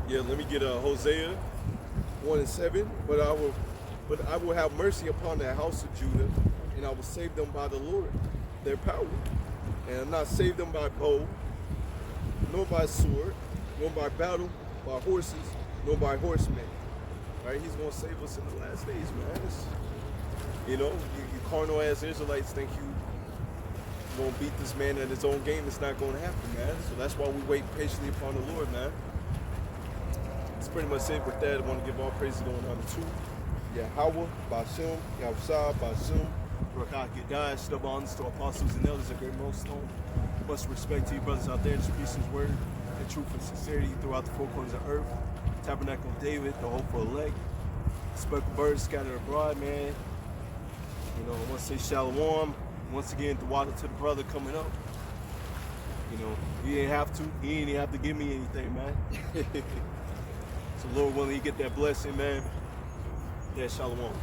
Yeah, let me get Hosea 1:7. But I will have mercy upon the house of Judah, and I will save them by the Lord, their power. And I'll not save them by bow, nor by sword, nor by battle, by horses, nor by horsemen. Right? He's going to save us in the last days, man. You know, you carnal ass Israelites think you're going to beat this man at his own game. It's not going to happen, man. So that's why we wait patiently upon the Lord, man. That's pretty much it with that. I want to give all praises going on to Yahweh, Bashum, Yahushua, Bashum, Rakakadai, stub honors to apostles and elders, a great millstone. Much respect to you brothers out there. Just preach his word and truth and sincerity throughout the four corners of earth. Tabernacle of David, the hopeful elect. Speckled birds scattered abroad, man. You know, I want to say shalom. Once again, the water to the brother coming up. You know, he ain't have to. He ain't even have to give me anything, man. So Lord willing, you get that blessing, man. Yeah, shalom.